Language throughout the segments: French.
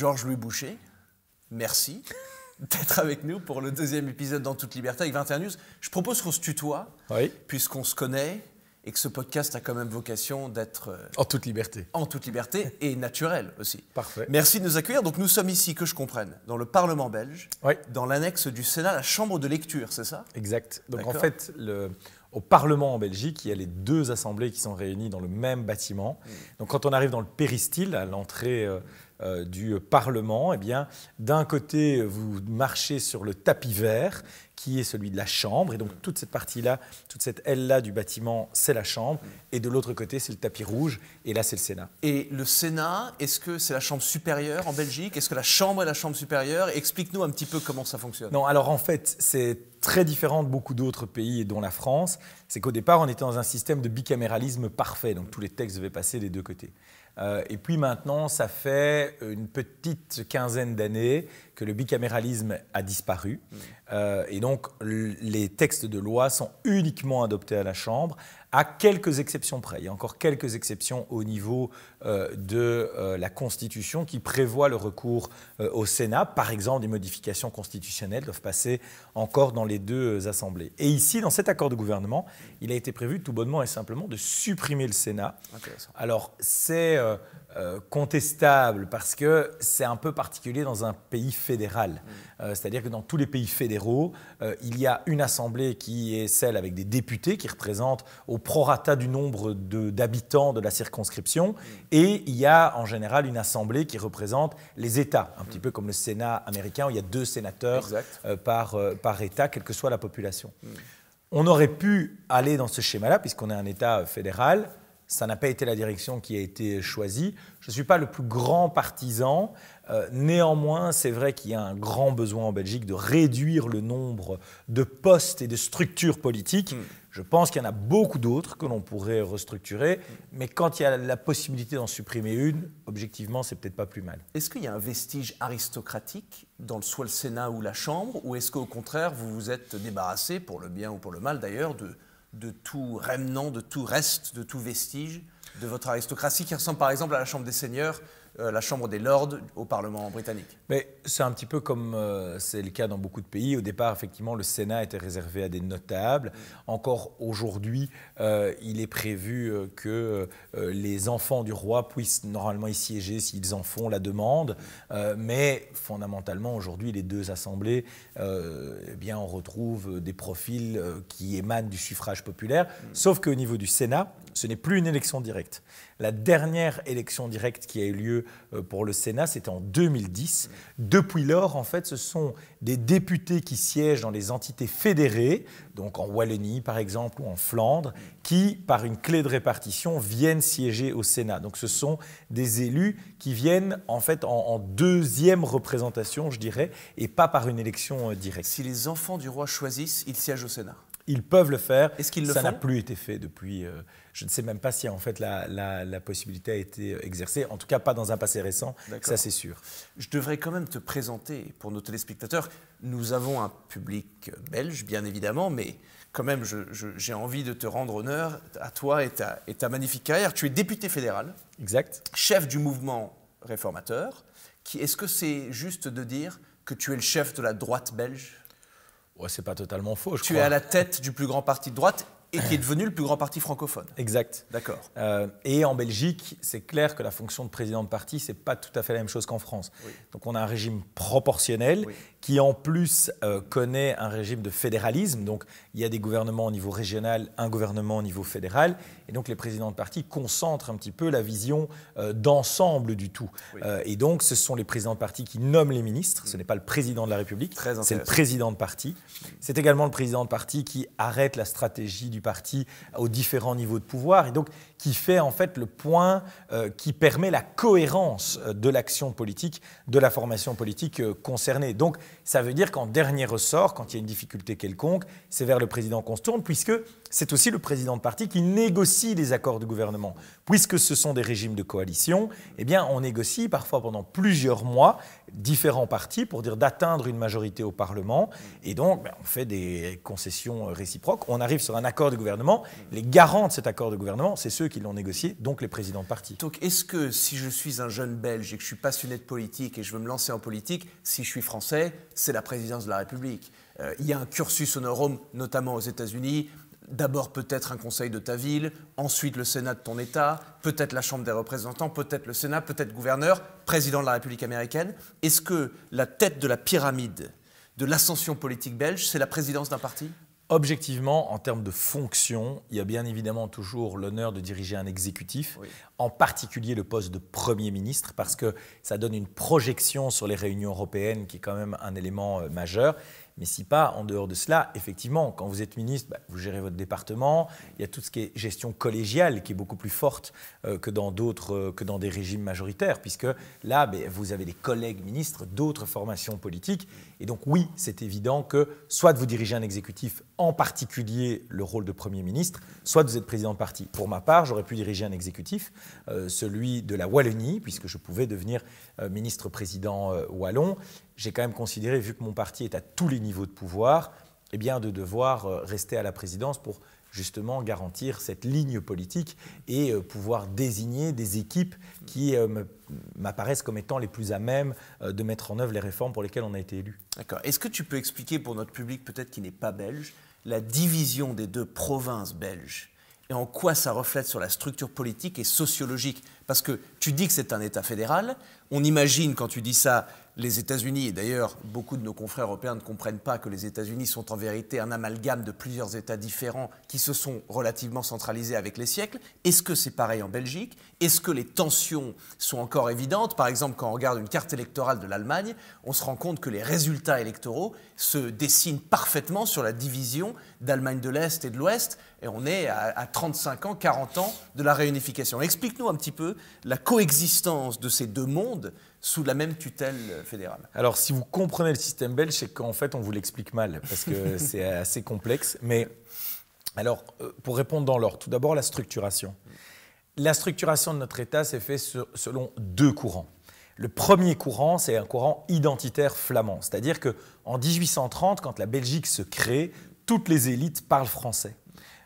Georges-Louis Boucher, merci d'être avec nous pour le deuxième épisode d'En toute liberté avec 21 News. Je propose qu'on se tutoie, puisqu'on se connaît et que ce podcast a quand même vocation d'être... en toute liberté. En toute liberté et naturel aussi. Parfait. Merci de nous accueillir. Donc nous sommes ici, que je comprenne, dans le Parlement belge, dans l'annexe du Sénat, la chambre de lecture, c'est ça? Exact. Donc en fait, au Parlement en Belgique, il y a les deux assemblées qui sont réunies dans le même bâtiment. Donc quand on arrive dans le péristyle, à l'entrée du Parlement, eh bien, d'un côté, vous marchez sur le tapis vert, qui est celui de la Chambre. Et donc toute cette partie-là, toute cette aile-là du bâtiment, c'est la Chambre. Et de l'autre côté, c'est le tapis rouge. Et là, c'est le Sénat. Et le Sénat, est-ce que c'est la Chambre supérieure en Belgique? Est-ce que la Chambre est la Chambre supérieure? Explique-nous un petit peu comment ça fonctionne. Non, alors en fait, c'est très différent de beaucoup d'autres pays, dont la France. C'est qu'au départ, on était dans un système de bicaméralisme parfait. Donc tous les textes devaient passer des deux côtés. Et puis maintenant, ça fait une petite quinzaine d'années que le bicaméralisme a disparu. Et donc, les textes de loi sont uniquement adoptés à la Chambre, à quelques exceptions près. Il y a encore quelques exceptions au niveau de la Constitution qui prévoit le recours au Sénat. Par exemple, des modifications constitutionnelles doivent passer encore dans les deux assemblées. Et ici, dans cet accord de gouvernement, il a été prévu tout bonnement et simplement de supprimer le Sénat. Alors, c'est contestable parce que c'est un peu particulier dans un pays fédéral. C'est-à-dire que dans tous les pays fédéraux, il y a une assemblée qui est celle avec des députés qui représentent au prorata du nombre d'habitants de la circonscription, et il y a en général une assemblée qui représente les États, un petit peu comme le Sénat américain où il y a 2 sénateurs par État, quelle que soit la population. On aurait pu aller dans ce schéma-là puisqu'on est un État fédéral. Ça n'a pas été la direction qui a été choisie. Je ne suis pas le plus grand partisan. Néanmoins, c'est vrai qu'il y a un grand besoin en Belgique de réduire le nombre de postes et de structures politiques. Je pense qu'il y en a beaucoup d'autres que l'on pourrait restructurer. Mais quand il y a la possibilité d'en supprimer une, objectivement, c'est peut-être pas plus mal. Est-ce qu'il y a un vestige aristocratique dans soit le Sénat ou la Chambre, ou est-ce qu'au contraire, vous vous êtes débarrassé, pour le bien ou pour le mal d'ailleurs, de tout remnant, de tout reste, de tout vestige de votre aristocratie qui ressemble par exemple à la Chambre des Seigneurs, la Chambre des Lords au Parlement britannique? Mais c'est un petit peu comme c'est le cas dans beaucoup de pays. Au départ, effectivement, le Sénat était réservé à des notables. Encore aujourd'hui, il est prévu que les enfants du roi puissent normalement y siéger s'ils en font la demande. Mais fondamentalement, aujourd'hui, les deux assemblées, eh bien, on retrouve des profils qui émanent du suffrage populaire. Sauf qu'au niveau du Sénat, ce n'est plus une élection directe. La dernière élection directe qui a eu lieu pour le Sénat, c'était en 2010. Depuis lors, en fait, ce sont des députés qui siègent dans les entités fédérées, donc en Wallonie par exemple ou en Flandre, qui, par une clé de répartition, viennent siéger au Sénat. Donc ce sont des élus qui viennent en fait en deuxième représentation, je dirais, et pas par une élection directe. Si les enfants du roi choisissent, ils siègent au Sénat? Ils peuvent le faire. Est-ce qu'ils le font? Ça n'a plus été fait depuis. Je ne sais même pas si en fait la possibilité a été exercée. En tout cas, pas dans un passé récent. Ça, c'est sûr. Je devrais quand même te présenter pour nos téléspectateurs. Nous avons un public belge, bien évidemment, mais quand même, j'ai envie de te rendre honneur à toi et ta magnifique carrière. Tu es député fédéral. Exact. Chef du mouvement réformateur. Est-ce que c'est juste de dire que tu es le chef de la droite belge? Ouais, c'est pas totalement faux, je crois. Tu es à la tête du plus grand parti de droite et qui est devenu le plus grand parti francophone. Exact. D'accord. Et en Belgique, c'est clair que la fonction de président de parti, c'est pas tout à fait la même chose qu'en France. Donc on a un régime proportionnel qui en plus connaît un régime de fédéralisme. Donc il y a des gouvernements au niveau régional, un gouvernement au niveau fédéral. Et donc les présidents de parti concentrent un petit peu la vision d'ensemble du tout. Et donc ce sont les présidents de parti qui nomment les ministres. Ce n'est pas le président de la République, c'est le président de parti. C'est également le président de parti qui arrête la stratégie du parti aux différents niveaux de pouvoir et donc qui fait en fait le point qui permet la cohérence de l'action politique, de la formation politique concernée. Donc ça veut dire qu'en dernier ressort, quand il y a une difficulté quelconque, c'est vers le président qu'on se tourne, puisque c'est aussi le président de parti qui négocie les accords de gouvernement. Puisque ce sont des régimes de coalition, eh bien on négocie parfois pendant plusieurs mois différents partis pour dire d'atteindre une majorité au Parlement. Et donc, on fait des concessions réciproques. On arrive sur un accord de gouvernement. Les garants de cet accord de gouvernement, c'est ceux qui l'ont négocié, donc les présidents de parti. Donc, est-ce que si je suis un jeune Belge et que je suis passionné de politique et je veux me lancer en politique, si je suis français, c'est la présidence de la République? Il y a un cursus honorum, notamment aux États-Unis. D'abord peut-être un conseil de ta ville, ensuite le Sénat de ton État, peut-être la Chambre des représentants, peut-être le Sénat, peut-être gouverneur, président de la République américaine. Est-ce que la tête de la pyramide de l'ascension politique belge, c'est la présidence d'un parti? Objectivement, en termes de fonction, il y a bien évidemment toujours l'honneur de diriger un exécutif, oui, en particulier le poste de Premier ministre, parce que ça donne une projection sur les réunions européennes qui est quand même un élément majeur. Mais si pas, en dehors de cela, effectivement, quand vous êtes ministre, vous gérez votre département, il y a tout ce qui est gestion collégiale qui est beaucoup plus forte que dans des régimes majoritaires, puisque là, vous avez des collègues ministres d'autres formations politiques. Et donc oui, c'est évident que soit vous dirigez un exécutif, en particulier le rôle de Premier ministre, soit vous êtes président de parti. Pour ma part, j'aurais pu diriger un exécutif, celui de la Wallonie, puisque je pouvais devenir ministre-président wallon. J'ai quand même considéré, vu que mon parti est à tous les niveaux de pouvoir, eh bien de devoir rester à la présidence pour justement garantir cette ligne politique et pouvoir désigner des équipes qui m'apparaissent comme étant les plus à même de mettre en œuvre les réformes pour lesquelles on a été élu. D'accord. Est-ce que tu peux expliquer pour notre public peut-être qui n'est pas belge la division des deux provinces belges et en quoi ça reflète sur la structure politique et sociologique? Parce que tu dis que c'est un État fédéral, on imagine quand tu dis ça les États-Unis, et d'ailleurs beaucoup de nos confrères européens ne comprennent pas que les États-Unis sont en vérité un amalgame de plusieurs États différents qui se sont relativement centralisés avec les siècles. Est-ce que c'est pareil en Belgique? Est-ce que les tensions sont encore évidentes? Par exemple, quand on regarde une carte électorale de l'Allemagne, on se rend compte que les résultats électoraux se dessinent parfaitement sur la division d'Allemagne de l'Est et de l'Ouest, et on est à 35 ans, 40 ans de la réunification. Explique-nous un petit peu la coexistence de ces deux mondes sous la même tutelle fédérale. Alors, si vous comprenez le système belge, c'est qu'en fait, on vous l'explique mal, parce que c'est assez complexe. Mais alors, pour répondre dans l'ordre, tout d'abord, la structuration. La structuration de notre État s'est faite selon deux courants. Le premier courant, c'est un courant identitaire flamand. C'est-à-dire qu'en 1830, quand la Belgique se crée, toutes les élites parlent français.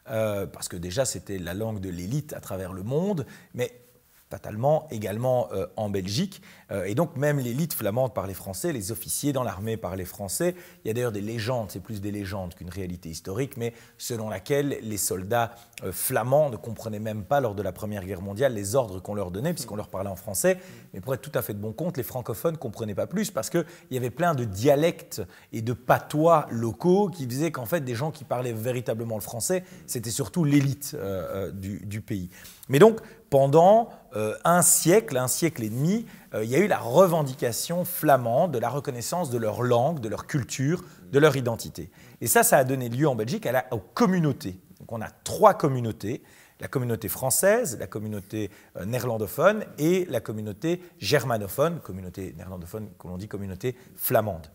Parce que déjà, c'était la langue de l'élite à travers le monde, mais fatalement également en Belgique. Et donc même l'élite flamande parlait français, les officiers dans l'armée parlaient français. Il y a d'ailleurs des légendes, c'est plus des légendes qu'une réalité historique, mais selon laquelle les soldats flamands ne comprenaient même pas lors de la Première Guerre mondiale les ordres qu'on leur donnait, puisqu'on leur parlait en français. Mais pour être tout à fait de bon compte, les francophones ne comprenaient pas plus, parce qu'il y avait plein de dialectes et de patois locaux qui faisaient qu'en fait des gens qui parlaient véritablement le français, c'était surtout l'élite du pays. Mais donc, pendant un siècle et demi, il y a eu la revendication flamande de la reconnaissance de leur langue, de leur culture, de leur identité. Et ça a donné lieu en Belgique aux communautés. Donc on a trois communautés, la communauté française, la communauté néerlandophone et la communauté germanophone, communauté néerlandophone que l'on dit communauté flamande.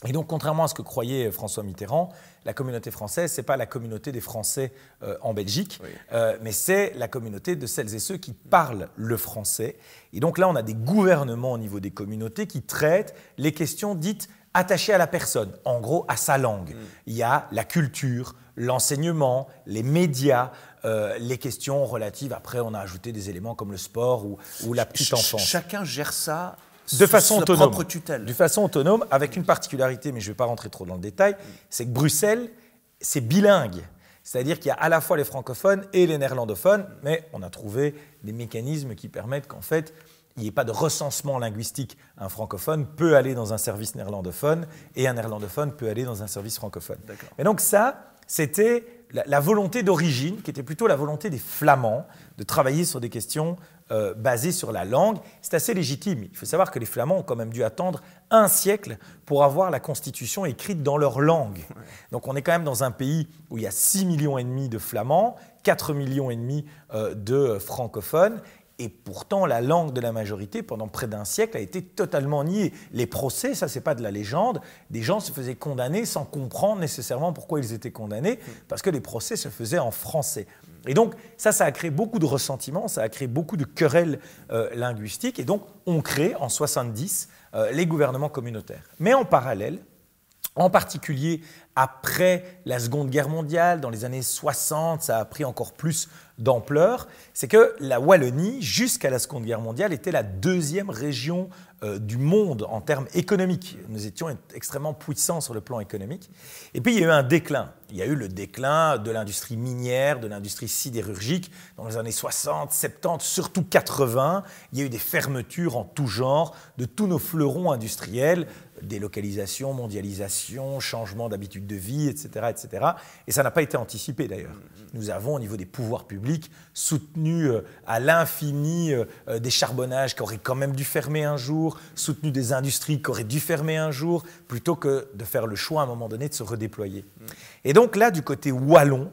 Et donc, contrairement à ce que croyait François Mitterrand, la communauté française, ce n'est pas la communauté des Français en Belgique, oui, mais c'est la communauté de celles et ceux qui parlent le français. Et donc là, on a des gouvernements au niveau des communautés qui traitent les questions dites attachées à la personne, en gros à sa langue. Il y a la culture, l'enseignement, les médias, les questions relatives. Après, on a ajouté des éléments comme le sport ou la petite enfance. Chacun gère ça de façon autonome, propre tutelle. De façon autonome, avec une particularité, mais je ne vais pas rentrer trop dans le détail, c'est que Bruxelles, c'est bilingue. C'est-à-dire qu'il y a à la fois les francophones et les néerlandophones, mais on a trouvé des mécanismes qui permettent qu'en fait, il n'y ait pas de recensement linguistique. Un francophone peut aller dans un service néerlandophone et un néerlandophone peut aller dans un service francophone. Et donc ça, c'était la volonté d'origine, qui était plutôt la volonté des Flamands, de travailler sur des questions basées sur la langue. C'est assez légitime. Il faut savoir que les Flamands ont quand même dû attendre un siècle pour avoir la Constitution écrite dans leur langue. Donc on est quand même dans un pays où il y a 6,5 millions de Flamands, 4,5 millions de francophones. Et pourtant, la langue de la majorité, pendant près d'un siècle, a été totalement niée. Les procès, ça, ce n'est pas de la légende. Des gens se faisaient condamner sans comprendre nécessairement pourquoi ils étaient condamnés, parce que les procès se faisaient en français. Et donc, ça a créé beaucoup de ressentiments, ça a créé beaucoup de querelles linguistiques. Et donc, on crée en 1970 les gouvernements communautaires. Mais en parallèle, en particulier après la Seconde Guerre mondiale, dans les années 60, ça a pris encore plus d'ampleur, c'est que la Wallonie, jusqu'à la Seconde Guerre mondiale, était la deuxième région du monde en termes économiques. Nous étions extrêmement puissants sur le plan économique. Et puis, il y a eu un déclin. Il y a eu le déclin de l'industrie minière, de l'industrie sidérurgique dans les années 60, 70, surtout 80. Il y a eu des fermetures en tout genre de tous nos fleurons industriels, délocalisation, mondialisation, changement d'habitude de vie, etc., etc. Et ça n'a pas été anticipé d'ailleurs. Nous avons au niveau des pouvoirs publics soutenu à l'infini des charbonnages qui auraient quand même dû fermer un jour, soutenu des industries qui auraient dû fermer un jour, plutôt que de faire le choix à un moment donné de se redéployer. Et donc là, du côté wallon,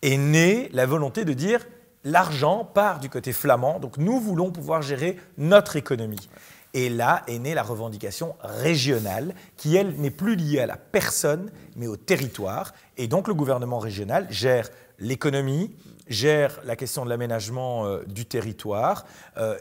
est née la volonté de dire l'argent part du côté flamand, donc nous voulons pouvoir gérer notre économie. Et là est née la revendication régionale qui, elle, n'est plus liée à la personne, mais au territoire. Et donc le gouvernement régional gère l'économie, gère la question de l'aménagement du territoire,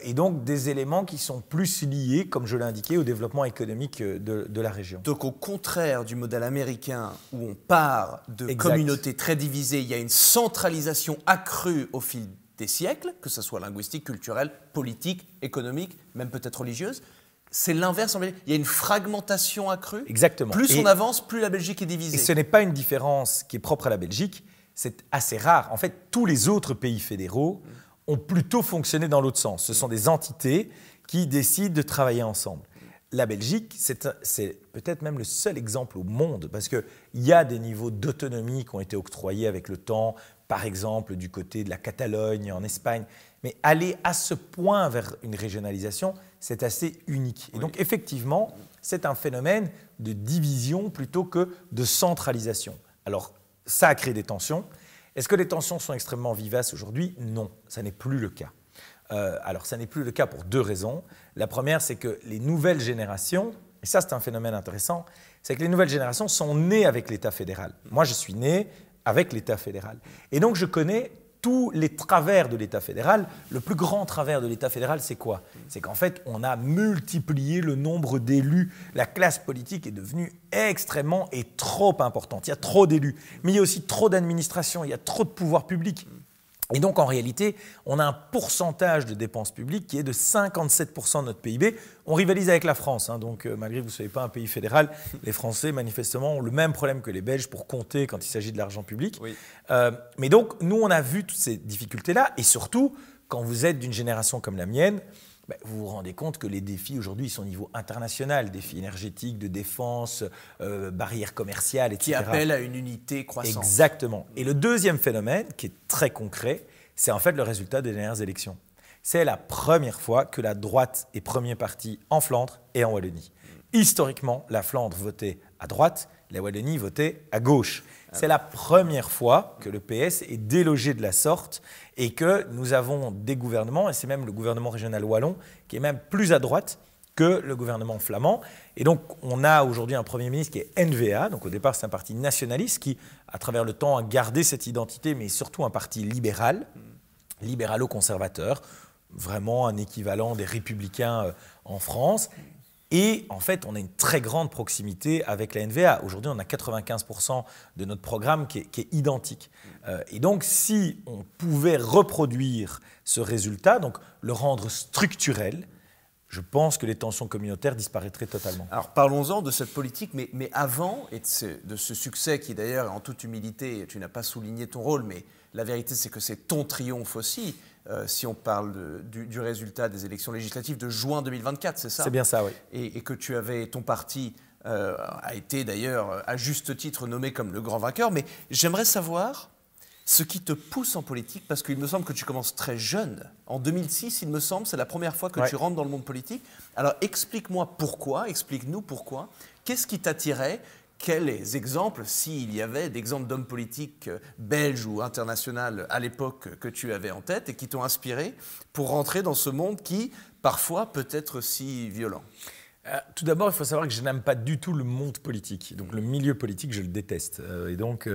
et donc des éléments qui sont plus liés, comme je l'ai indiqué, au développement économique de la région. Donc au contraire du modèle américain où on part de communautés très divisées, il y a une centralisation accrue au fil des siècles, que ce soit linguistique, culturel, politique, économique, même peut-être religieuse. C'est l'inverse en Belgique. Il y a une fragmentation accrue. Exactement. Plus on avance, plus la Belgique est divisée. Et ce n'est pas une différence qui est propre à la Belgique, c'est assez rare. En fait, tous les autres pays fédéraux ont plutôt fonctionné dans l'autre sens. Ce sont des entités qui décident de travailler ensemble. La Belgique, c'est peut-être même le seul exemple au monde, parce qu'il y a des niveaux d'autonomie qui ont été octroyés avec le temps, par exemple du côté de la Catalogne en Espagne. Mais aller à ce point vers une régionalisation, c'est assez unique. Et donc effectivement, c'est un phénomène de division plutôt que de centralisation. Alors ça a créé des tensions. Est-ce que les tensions sont extrêmement vivaces aujourd'hui? Non, ça n'est plus le cas. Alors ça n'est plus le cas pour deux raisons. La première, c'est que les nouvelles générations, et ça c'est un phénomène intéressant, c'est que les nouvelles générations sont nées avec l'État fédéral. Moi je suis né avec l'État fédéral. Et donc je connais tous les travers de l'État fédéral. Le plus grand travers de l'État fédéral, c'est quoi? C'est qu'en fait, on a multiplié le nombre d'élus. La classe politique est devenue extrêmement et trop importante. Il y a trop d'élus, mais il y a aussi trop d'administration, il y a trop de pouvoir public. Et donc, en réalité, on a un pourcentage de dépenses publiques qui est de 57% de notre PIB. On rivalise avec la France. Donc, malgré que vous ne soyez pas un pays fédéral, les Français, manifestement, ont le même problème que les Belges pour compter quand il s'agit de l'argent public. Oui. Mais donc, nous, on a vu toutes ces difficultés-là. Et surtout, quand vous êtes d'une génération comme la mienne, vous vous rendez compte que les défis aujourd'hui sont au niveau international, défis énergétiques, de défense, barrières commerciales, etc. Qui appellent à une unité croissante. Exactement. Et le deuxième phénomène, qui est très concret, c'est en fait le résultat des dernières élections. C'est la première fois que la droite est premier parti en Flandre et en Wallonie. Historiquement, la Flandre votait à droite, la Wallonie votait à gauche. C'est la première fois que le PS est délogé de la sorte et que nous avons des gouvernements, et c'est même le gouvernement régional wallon, qui est même plus à droite que le gouvernement flamand. Et donc, on a aujourd'hui un Premier ministre qui est NVA, donc au départ c'est un parti nationaliste qui, à travers le temps, a gardé cette identité, mais surtout un parti libéral, libéralo-conservateur, vraiment un équivalent des Républicains en France. Et en fait, on a une très grande proximité avec la NVA. Aujourd'hui, on a 95% de notre programme qui est identique. Et donc, si on pouvait reproduire ce résultat, donc le rendre structurel, je pense que les tensions communautaires disparaîtraient totalement. Alors parlons-en de cette politique, mais avant, et de ce succès qui d'ailleurs, en toute humilité, tu n'as pas souligné ton rôle, mais la vérité c'est que c'est ton triomphe aussi, si on parle du résultat des élections législatives de juin 2024, c'est ça? C'est bien ça, oui. Et que tu avais, ton parti a été d'ailleurs à juste titre nommé comme le grand vainqueur, mais j'aimerais savoir ce qui te pousse en politique, parce qu'il me semble que tu commences très jeune. En 2006, il me semble, c'est la première fois que tu rentres dans le monde politique. Alors explique-moi pourquoi, explique-nous pourquoi. Qu'est-ce qui t'attirait? Quels exemples, s'il y avait d'exemples d'hommes politiques belges ou internationaux à l'époque que tu avais en tête et qui t'ont inspiré pour rentrer dans ce monde qui, parfois, peut être si violent? Tout d'abord, il faut savoir que je n'aime pas du tout le monde politique. Donc le milieu politique, je le déteste. Et donc,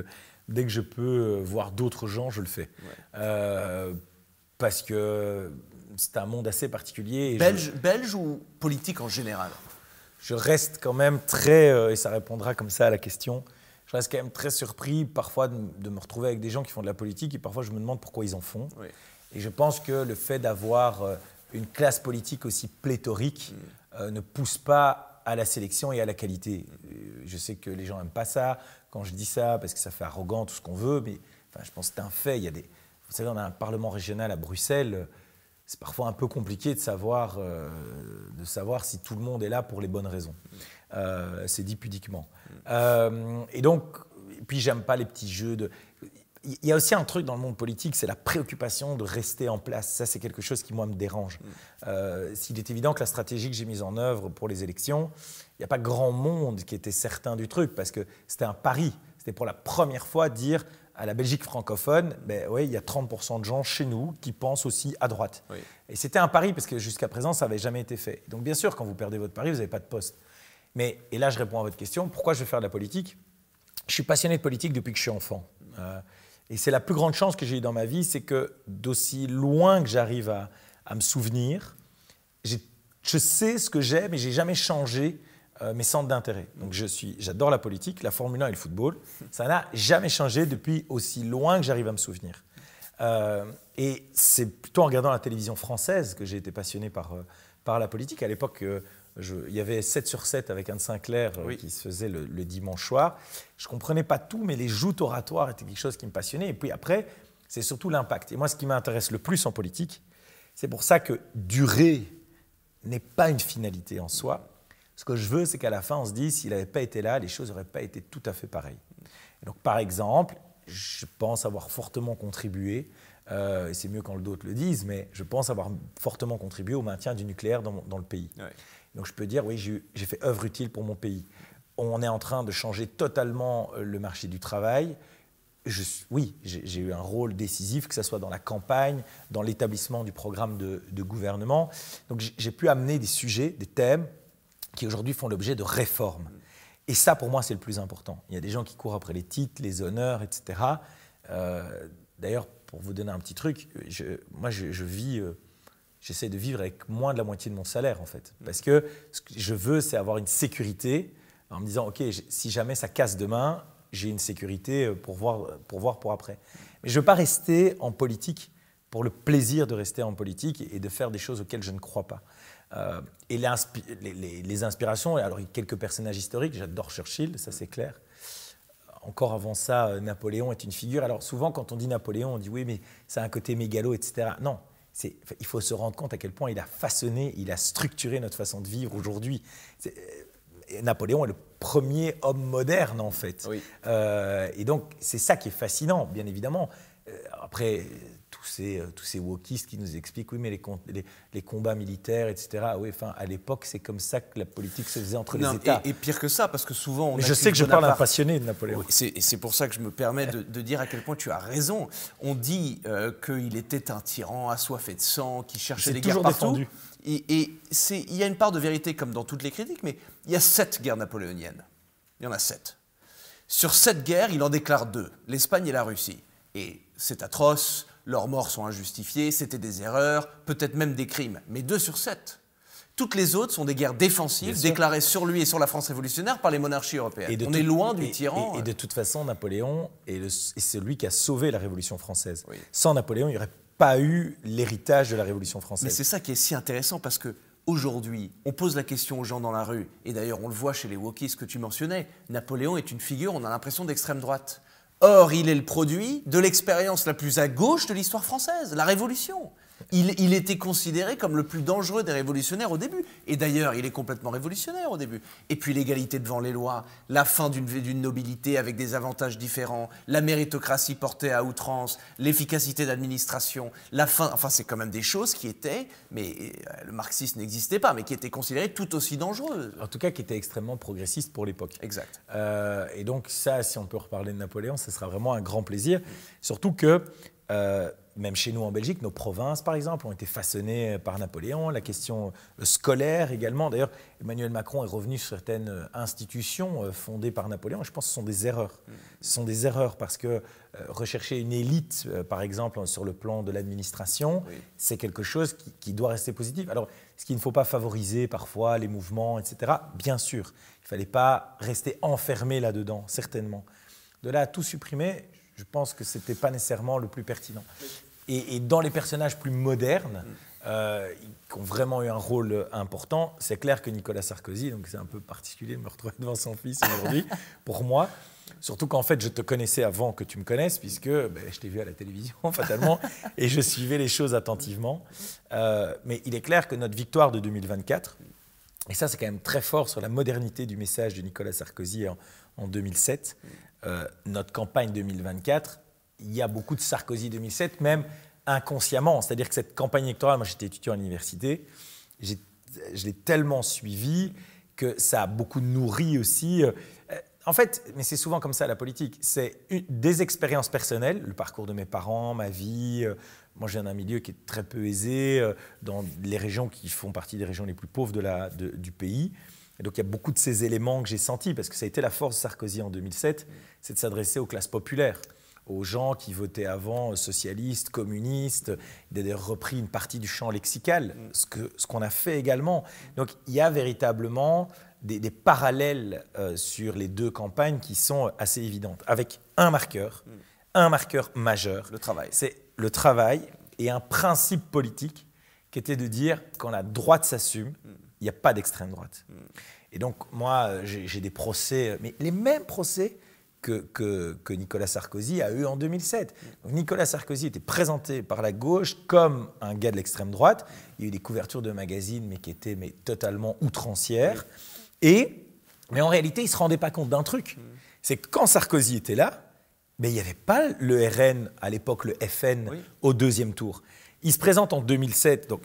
dès que je peux voir d'autres gens, je le fais. Parce que c'est un monde assez particulier. Et belge ou politique en général? je reste quand même très, et ça répondra comme ça à la question, je reste quand même très surpris parfois de me retrouver avec des gens qui font de la politique et parfois je me demande pourquoi ils en font. Oui. Et je pense que le fait d'avoir une classe politique aussi pléthorique ne pousse pas à la sélection et à la qualité. Je sais que les gens n'aiment pas ça quand je dis ça parce que ça fait arrogant, tout ce qu'on veut, mais enfin, je pense que c'est un fait. Vous savez, on a un parlement régional à Bruxelles. C'est parfois un peu compliqué de savoir si tout le monde est là pour les bonnes raisons. C'est dit pudiquement. Et donc, puis j'aime pas les petits jeux de... Il y a aussi un truc dans le monde politique, c'est la préoccupation de rester en place. Ça, c'est quelque chose qui, moi, me dérange. S'il est évident que la stratégie que j'ai mise en œuvre pour les élections, il n'y a pas grand monde qui était certain du truc, parce que c'était un pari. C'était pour la première fois dire à la Belgique francophone, ben, oui, il y a 30% de gens chez nous qui pensent aussi à droite. Oui. Et c'était un pari, parce que jusqu'à présent, ça n'avait jamais été fait. Donc, bien sûr, quand vous perdez votre pari, vous n'avez pas de poste. Mais, et là, je réponds à votre question, pourquoi je veux faire de la politique ? Je suis passionné de politique depuis que je suis enfant. Et c'est la plus grande chance que j'ai eue dans ma vie, c'est que d'aussi loin que j'arrive à me souvenir, je sais ce que j'aime, mais je n'ai jamais changé mes centres d'intérêt. Donc j'adore la politique, la Formule 1 et le football. Ça n'a jamais changé depuis aussi loin que j'arrive à me souvenir. Et c'est plutôt en regardant la télévision française que j'ai été passionné par la politique. À l'époque, il y avait 7 sur 7 avec Anne Sinclair qui se faisait le dimanche soir. Je ne comprenais pas tout, mais les joutes oratoires étaient quelque chose qui me passionnait. Et puis après, c'est surtout l'impact. Et moi, ce qui m'intéresse le plus en politique, c'est pour ça que durer n'est pas une finalité en soi. Ce que je veux, c'est qu'à la fin, on se dise, s'il n'avait pas été là, les choses n'auraient pas été tout à fait pareilles. Et donc, par exemple, je pense avoir fortement contribué, et c'est mieux quand d'autres le disent, mais je pense avoir fortement contribué au maintien du nucléaire dans le pays. Ouais. Donc je peux dire, oui, j'ai fait œuvre utile pour mon pays. On est en train de changer totalement le marché du travail. Oui, j'ai eu un rôle décisif, que ce soit dans la campagne, dans l'établissement du programme de gouvernement. Donc j'ai pu amener des sujets, des thèmes qui aujourd'hui font l'objet de réformes. Et ça, pour moi, c'est le plus important. Il y a des gens qui courent après les titres, les honneurs, etc. D'ailleurs, pour vous donner un petit truc, moi, je vis... J'essaie de vivre avec moins de la moitié de mon salaire, en fait. Parce que ce que je veux, c'est avoir une sécurité en me disant, OK, si jamais ça casse demain, j'ai une sécurité pour voir pour après. Mais je ne veux pas rester en politique pour le plaisir de rester en politique et de faire des choses auxquelles je ne crois pas. Et les inspirations, alors il y a quelques personnages historiques, j'adore Churchill, ça c'est clair. Encore avant ça, Napoléon est une figure. Alors souvent, quand on dit Napoléon, on dit oui, mais c'est un côté mégalo, etc. Non. Il faut se rendre compte à quel point il a façonné, il a structuré notre façon de vivre aujourd'hui. Napoléon est le premier homme moderne, en fait. Oui. Et donc, c'est ça qui est fascinant, bien évidemment. Après, tous ces wokistes qui nous expliquent, oui, mais les combats militaires, etc. Oui, enfin, à l'époque, c'est comme ça que la politique se faisait entre les États. Et pire que ça, parce que souvent... Mais je sais que je parle à un passionné de Napoléon. Et c'est pour ça que je me permets de dire à quel point tu as raison. On dit qu'il était un tyran assoiffé de sang, qui cherchait des guerres partout. Défendu. Et il y a une part de vérité, comme dans toutes les critiques, mais il y a 7 guerres napoléoniennes. Il y en a 7. Sur 7 guerres, il en déclare 2, l'Espagne et la Russie. Et c'est atroce, leurs morts sont injustifiées, c'était des erreurs, peut-être même des crimes, mais 2 sur 7. Toutes les autres sont des guerres défensives déclarées sur lui et sur la France révolutionnaire par les monarchies européennes. On est loin du tyran. Et de toute façon, Napoléon est celui qui a sauvé la Révolution française. Oui. Sans Napoléon, il n'y aurait pas eu l'héritage de la Révolution française. Mais c'est ça qui est si intéressant parce que aujourd'hui, on pose la question aux gens dans la rue, et d'ailleurs on le voit chez les wokistes que tu mentionnais, Napoléon est une figure, on a l'impression d'extrême droite. Or, il est le produit de l'expérience la plus à gauche de l'histoire française, la Révolution. Il était considéré comme le plus dangereux des révolutionnaires au début. Et d'ailleurs, il est complètement révolutionnaire au début. Et puis l'égalité devant les lois, la fin d'une nobilité avec des avantages différents, la méritocratie portée à outrance, l'efficacité d'administration, la fin... Enfin, c'est quand même des choses qui étaient... Mais le marxisme n'existait pas, mais qui étaient considérées tout aussi dangereuses. En tout cas, qui étaient extrêmement progressistes pour l'époque. Exact. Et donc ça, si on peut reparler de Napoléon, ce sera vraiment un grand plaisir. Surtout que même chez nous en Belgique, nos provinces, par exemple, ont été façonnées par Napoléon. La question scolaire également. D'ailleurs, Emmanuel Macron est revenu sur certaines institutions fondées par Napoléon. Je pense que ce sont des erreurs. Ce sont des erreurs parce que rechercher une élite, par exemple, sur le plan de l'administration, c'est quelque chose qui doit rester positif. Alors, est-ce qu'il ne faut pas favoriser parfois les mouvements, etc. Bien sûr. Il ne fallait pas rester enfermé là-dedans, certainement. De là à tout supprimer, je pense que ce n'était pas nécessairement le plus pertinent. Et dans les personnages plus modernes, qui ont vraiment eu un rôle important, c'est clair que Nicolas Sarkozy, donc c'est un peu particulier de me retrouver devant son fils aujourd'hui, pour moi, surtout qu'en fait je te connaissais avant que tu me connaisses, puisque je t'ai vu à la télévision fatalement, et je suivais les choses attentivement. Mais il est clair que notre victoire de 2024, et ça c'est quand même très fort sur la modernité du message de Nicolas Sarkozy en 2007, notre campagne 2024, il y a beaucoup de Sarkozy 2007, même inconsciemment. C'est-à-dire que cette campagne électorale, moi j'étais étudiant à l'université, je l'ai tellement suivie que ça a beaucoup nourri aussi. En fait, mais c'est souvent comme ça la politique, c'est des expériences personnelles, le parcours de mes parents, ma vie. Moi je viens d'un milieu qui est très peu aisé, dans les régions qui font partie des régions les plus pauvres du pays. Et donc il y a beaucoup de ces éléments que j'ai sentis, parce que ça a été la force de Sarkozy en 2007, c'est de s'adresser aux classes populaires, aux gens qui votaient avant socialistes, communistes, d'avoir repris une partie du champ lexical, ce qu'on a fait également. Donc il y a véritablement des parallèles sur les deux campagnes qui sont assez évidentes, avec un marqueur majeur. Le travail. C'est le travail et un principe politique qui était de dire quand la droite s'assume, il n'y a pas d'extrême droite. Et donc moi, j'ai des procès, mais les mêmes procès que Nicolas Sarkozy a eu en 2007. Donc, Nicolas Sarkozy était présenté par la gauche comme un gars de l'extrême droite. Il y a eu des couvertures de magazines, mais qui étaient totalement outrancières. Mais en réalité, il ne se rendait pas compte d'un truc. C'est que quand Sarkozy était là, il n'y avait pas le RN, à l'époque le FN, au deuxième tour. Il se présente en 2007. Donc,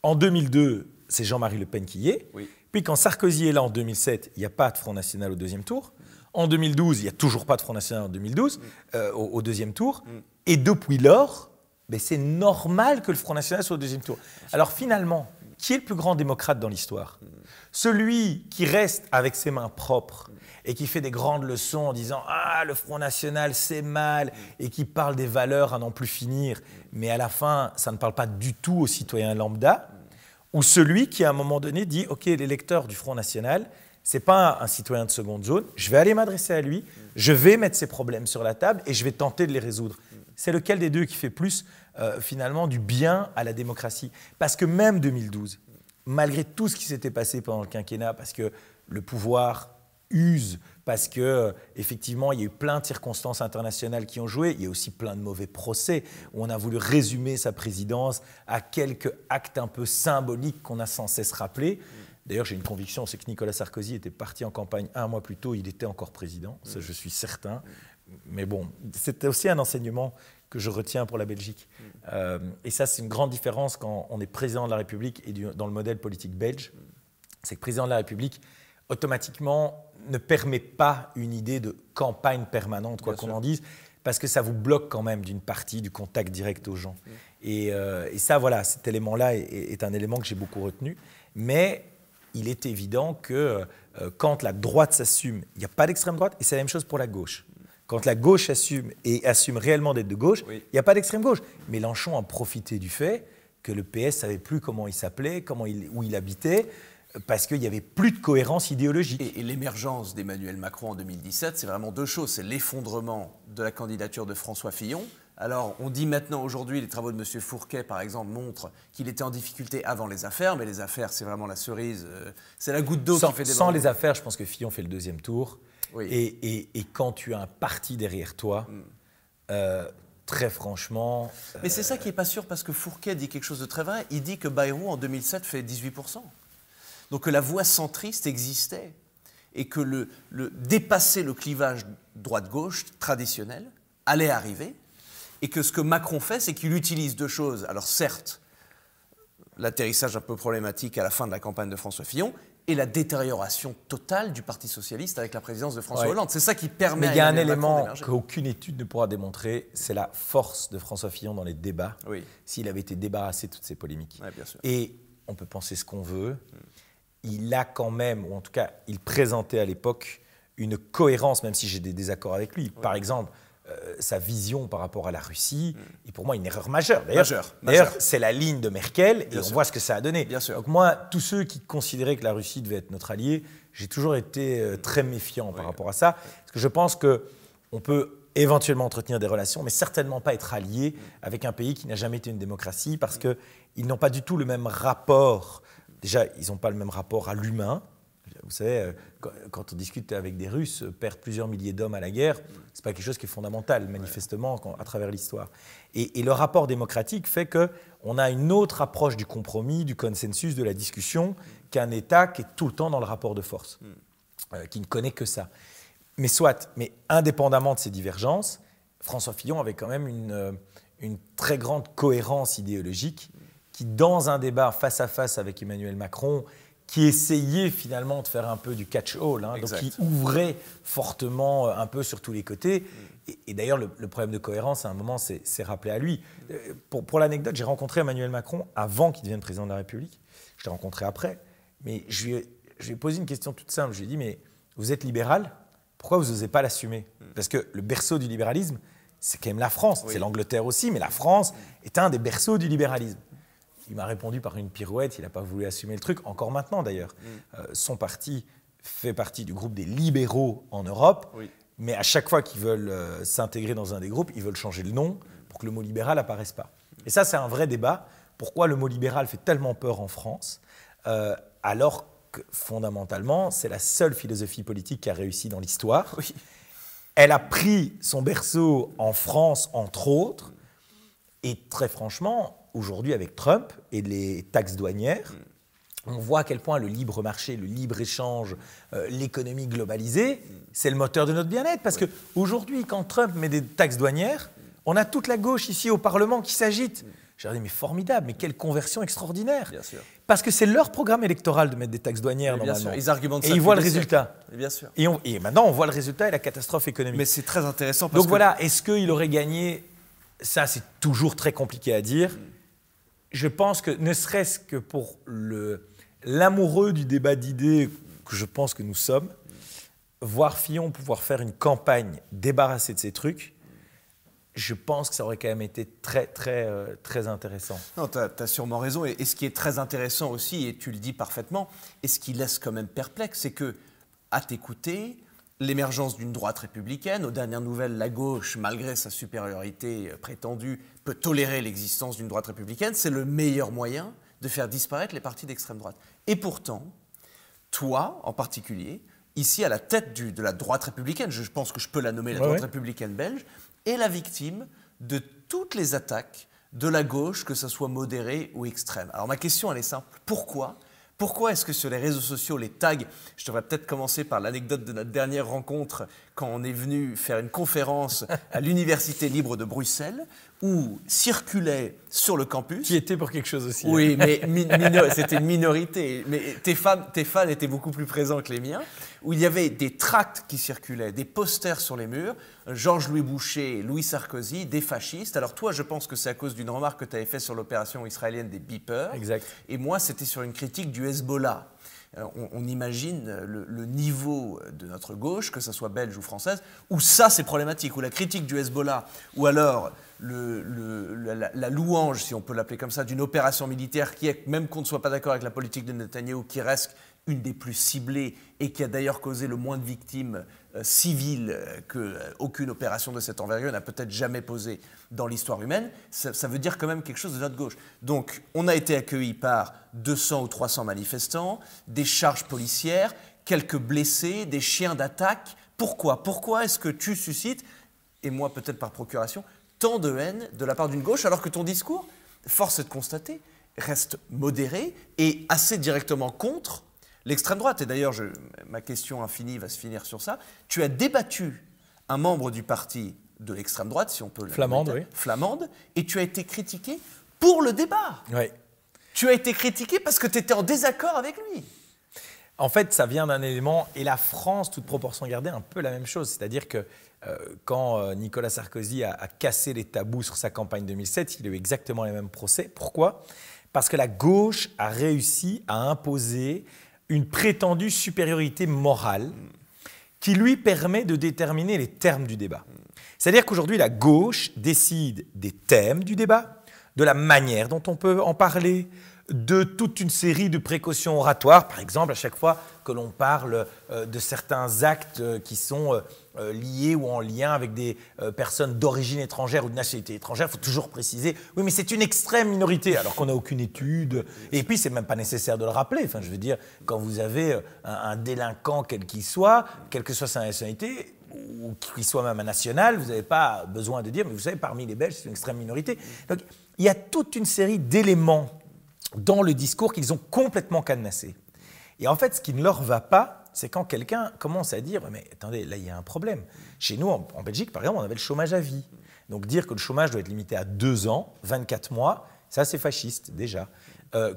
en 2002, c'est Jean-Marie Le Pen qui y est. Puis quand Sarkozy est là en 2007, il n'y a pas de Front National au deuxième tour. En 2012, il n'y a toujours pas de Front National en 2012, au deuxième tour. Et depuis lors, c'est normal que le Front National soit au deuxième tour. Alors finalement, qui est le plus grand démocrate dans l'histoire? Celui qui reste avec ses mains propres et qui fait des grandes leçons en disant « Ah, le Front National, c'est mal » et qui parle des valeurs à n'en plus finir, mais à la fin, ça ne parle pas du tout aux citoyens lambda, ou celui qui, à un moment donné, dit « Ok, l'électeur du Front National, ce n'est pas un citoyen de seconde zone, je vais aller m'adresser à lui, je vais mettre ses problèmes sur la table et je vais tenter de les résoudre. » C'est lequel des deux qui fait plus, finalement, du bien à la démocratie? Parce que même 2012, malgré tout ce qui s'était passé pendant le quinquennat, parce que le pouvoir use, parce qu'effectivement, il y a eu plein de circonstances internationales qui ont joué, il y a aussi plein de mauvais procès où on a voulu résumer sa présidence à quelques actes un peu symboliques qu'on a sans cesse rappelés. D'ailleurs, j'ai une conviction, c'est que Nicolas Sarkozy était parti en campagne un mois plus tôt, il était encore président, ça je suis certain. Mais bon, c'était aussi un enseignement que je retiens pour la Belgique. Et ça, c'est une grande différence quand on est président de la République et dans le modèle politique belge. C'est que le président de la République, automatiquement, ne permet pas une idée de campagne permanente, quoi qu'on en dise, parce que ça vous bloque quand même d'une partie du contact direct aux gens. Et ça, voilà, cet élément-là est un élément que j'ai beaucoup retenu. Mais il est évident que quand la droite s'assume, il n'y a pas d'extrême droite, et c'est la même chose pour la gauche. Quand la gauche assume et assume réellement d'être de gauche, il n'y a pas d'extrême gauche. Mélenchon a profité du fait que le PS ne savait plus comment il s'appelait, où il habitait, parce qu'il n'y avait plus de cohérence idéologique. Et l'émergence d'Emmanuel Macron en 2017, c'est vraiment deux choses. C'est l'effondrement de la candidature de François Fillon. Alors, on dit maintenant, aujourd'hui, les travaux de M. Fourquet, par exemple, montrent qu'il était en difficulté avant les affaires, mais les affaires, c'est vraiment la cerise, c'est la goutte d'eau qui fait déborder. Sans les affaires, je pense que Fillon fait le deuxième tour. Oui. Et quand tu as un parti derrière toi, très franchement... Mais c'est ça qui n'est pas sûr, parce que Fourquet dit quelque chose de très vrai. Il dit que Bayrou, en 2007, fait 18%. Donc que la voie centriste existait et que dépasser le clivage droite-gauche traditionnel allait arriver, et que ce que Macron fait, c'est qu'il utilise deux choses. Alors certes, l'atterrissage un peu problématique à la fin de la campagne de François Fillon, et la détérioration totale du Parti socialiste avec la présidence de François Ouais. Hollande. C'est ça qui permet Mais il y a à un Emmanuel Macron élément d'émerger. qu'aucune étude ne pourra démontrer, c'est la force de François Fillon dans les débats, Oui, s'il avait été débarrassé de toutes ces polémiques. ouais, bien sûr. Et on peut penser ce qu'on veut, il a quand même, ou en tout cas, il présentait à l'époque une cohérence, même si j'ai des désaccords avec lui. Par exemple, sa vision par rapport à la Russie est pour moi une erreur majeure. D'ailleurs, c'est la ligne de Merkel et on voit ce que ça a donné. Bien sûr. Donc moi, tous ceux qui considéraient que la Russie devait être notre allié, j'ai toujours été très méfiant par rapport à ça, parce que je pense qu'on peut éventuellement entretenir des relations, mais certainement pas être allié avec un pays qui n'a jamais été une démocratie, parce qu'ils n'ont pas du tout le même rapport. Déjà, ils n'ont pas le même rapport à l'humain. Vous savez, quand on discute avec des Russes, perdre plusieurs milliers d'hommes à la guerre, ce n'est pas quelque chose qui est fondamental, manifestement, à travers l'histoire. Et le rapport démocratique fait qu'on a une autre approche du compromis, du consensus, de la discussion, qu'un État qui est tout le temps dans le rapport de force, qui ne connaît que ça. Mais soit, mais indépendamment de ces divergences, François Fillon avait quand même une très grande cohérence idéologique qui, dans un débat face à face avec Emmanuel Macron, qui essayait finalement de faire un peu du catch-all, donc qui ouvrait fortement un peu sur tous les côtés. Et d'ailleurs, le problème de cohérence, à un moment, c'est rappelé à lui. Pour l'anecdote, j'ai rencontré Emmanuel Macron avant qu'il devienne président de la République. Je l'ai rencontré après. Mais je lui ai posé une question toute simple. Je lui ai dit, mais vous êtes libéral, pourquoi vous n'osez pas l'assumer? Parce que le berceau du libéralisme, c'est quand même la France. Oui. C'est l'Angleterre aussi, mais la France est un des berceaux du libéralisme. Il m'a répondu par une pirouette, il n'a pas voulu assumer le truc, encore maintenant d'ailleurs. Son parti fait partie du groupe des libéraux en Europe, mais à chaque fois qu'ils veulent s'intégrer dans un des groupes, ils veulent changer le nom pour que le mot libéral n'apparaisse pas. Et ça, c'est un vrai débat. Pourquoi le mot libéral fait tellement peur en France, alors que fondamentalement, c'est la seule philosophie politique qui a réussi dans l'histoire. Elle a pris son berceau en France, entre autres, et très franchement, aujourd'hui, avec Trump et les taxes douanières, on voit à quel point le libre marché, le libre-échange, l'économie globalisée, c'est le moteur de notre bien-être. Parce qu'aujourd'hui, quand Trump met des taxes douanières, on a toute la gauche ici au Parlement qui s'agite. J'ai dit, mais formidable, mais quelle conversion extraordinaire. Bien sûr. Parce que c'est leur programme électoral de mettre des taxes douanières, normalement. Bien sûr. Ils argumentent ça. Et ils voient le résultat. Bien sûr. Et maintenant, on voit le résultat et la catastrophe économique. Mais c'est très intéressant parce Donc voilà, est-ce qu'il aurait gagné? Ça, c'est toujours très compliqué à dire. Je pense que, ne serait-ce que pour l'amoureux du débat d'idées que je pense que nous sommes, voir Fillon pouvoir faire une campagne débarrassée de ces trucs, je pense que ça aurait quand même été très, très, très intéressant. Non, tu as sûrement raison. Et ce qui est très intéressant aussi, et tu le dis parfaitement, et ce qui laisse quand même perplexe, c'est que, à t'écouter, l'émergence d'une droite républicaine, aux dernières nouvelles, la gauche, malgré sa supériorité prétendue, peut tolérer l'existence d'une droite républicaine. C'est le meilleur moyen de faire disparaître les partis d'extrême droite. Et pourtant, toi, en particulier, ici à la tête de la droite républicaine, je pense que je peux la nommer la droite républicaine belge, est la victime de toutes les attaques de la gauche, que ce soit modérée ou extrême. Alors ma question, elle est simple. Pourquoi est-ce que sur les réseaux sociaux, les tags, je devrais peut-être commencer par l'anecdote de notre dernière rencontre quand on est venu faire une conférence à l'Université libre de Bruxelles, où circulait sur le campus... Qui était pour quelque chose aussi. Oui, mais c'était une minorité. Mais tes fans étaient beaucoup plus présents que les miens, où il y avait des tracts qui circulaient, des posters sur les murs, Georges-Louis Boucher, Louis Sarkozy, des fascistes. Alors toi, je pense que c'est à cause d'une remarque que tu avais faite sur l'opération israélienne des beepers. Exact. Et moi, c'était sur une critique du Hezbollah. On imagine le niveau de notre gauche, que ce soit belge ou française, où ça c'est problématique, où la critique du Hezbollah, ou alors la louange, si on peut l'appeler comme ça, d'une opération militaire qui est, même qu'on ne soit pas d'accord avec la politique de Netanyahou, qui reste une des plus ciblées et qui a d'ailleurs causé le moins de victimes civiles qu'aucune opération de cette envergure n'a peut-être jamais posé dans l'histoire humaine, ça veut dire quand même quelque chose de notre gauche. Donc on a été accueillis par 200 ou 300 manifestants, des charges policières, quelques blessés, des chiens d'attaque. Pourquoi est-ce que tu suscites, et moi peut-être par procuration, tant de haine de la part d'une gauche alors que ton discours, force est de constater, reste modéré et assez directement contre l'extrême droite. Et d'ailleurs, ma question infinie va se finir sur ça. Tu as débattu un membre du parti de l'extrême droite, si on peut le Flamande, oui. Flamande, et tu as été critiqué pour le débat. Oui. Tu as été critiqué parce que tu étais en désaccord avec lui. En fait, ça vient d'un élément, et la France, toute proportion gardée, un peu la même chose. C'est-à-dire que quand Nicolas Sarkozy a cassé les tabous sur sa campagne 2007, il a eu exactement les mêmes procès. Pourquoi ? Parce que la gauche a réussi à imposer une prétendue supériorité morale qui lui permet de déterminer les termes du débat. C'est-à-dire qu'aujourd'hui, la gauche décide des thèmes du débat, de la manière dont on peut en parler, de toute une série de précautions oratoires. Par exemple, à chaque fois que l'on parle de certains actes qui sont liés ou en lien avec des personnes d'origine étrangère ou de nationalité étrangère, il faut toujours préciser « oui, mais c'est une extrême minorité », alors qu'on n'a aucune étude. Et puis, c'est même pas nécessaire de le rappeler. Enfin, je veux dire, quand vous avez un délinquant, quel qu'il soit, quelle que soit sa nationalité, ou qu'il soit même un national, vous n'avez pas besoin de dire « mais vous savez, parmi les Belges, c'est une extrême minorité ». Donc, il y a toute une série d'éléments dans le discours qu'ils ont complètement cadenassé. Et en fait, ce qui ne leur va pas, c'est quand quelqu'un commence à dire « mais attendez, là, il y a un problème ». Chez nous, en Belgique, par exemple, on avait le chômage à vie. Donc dire que le chômage doit être limité à 2 ans, 24 mois, ça, c'est fasciste, déjà.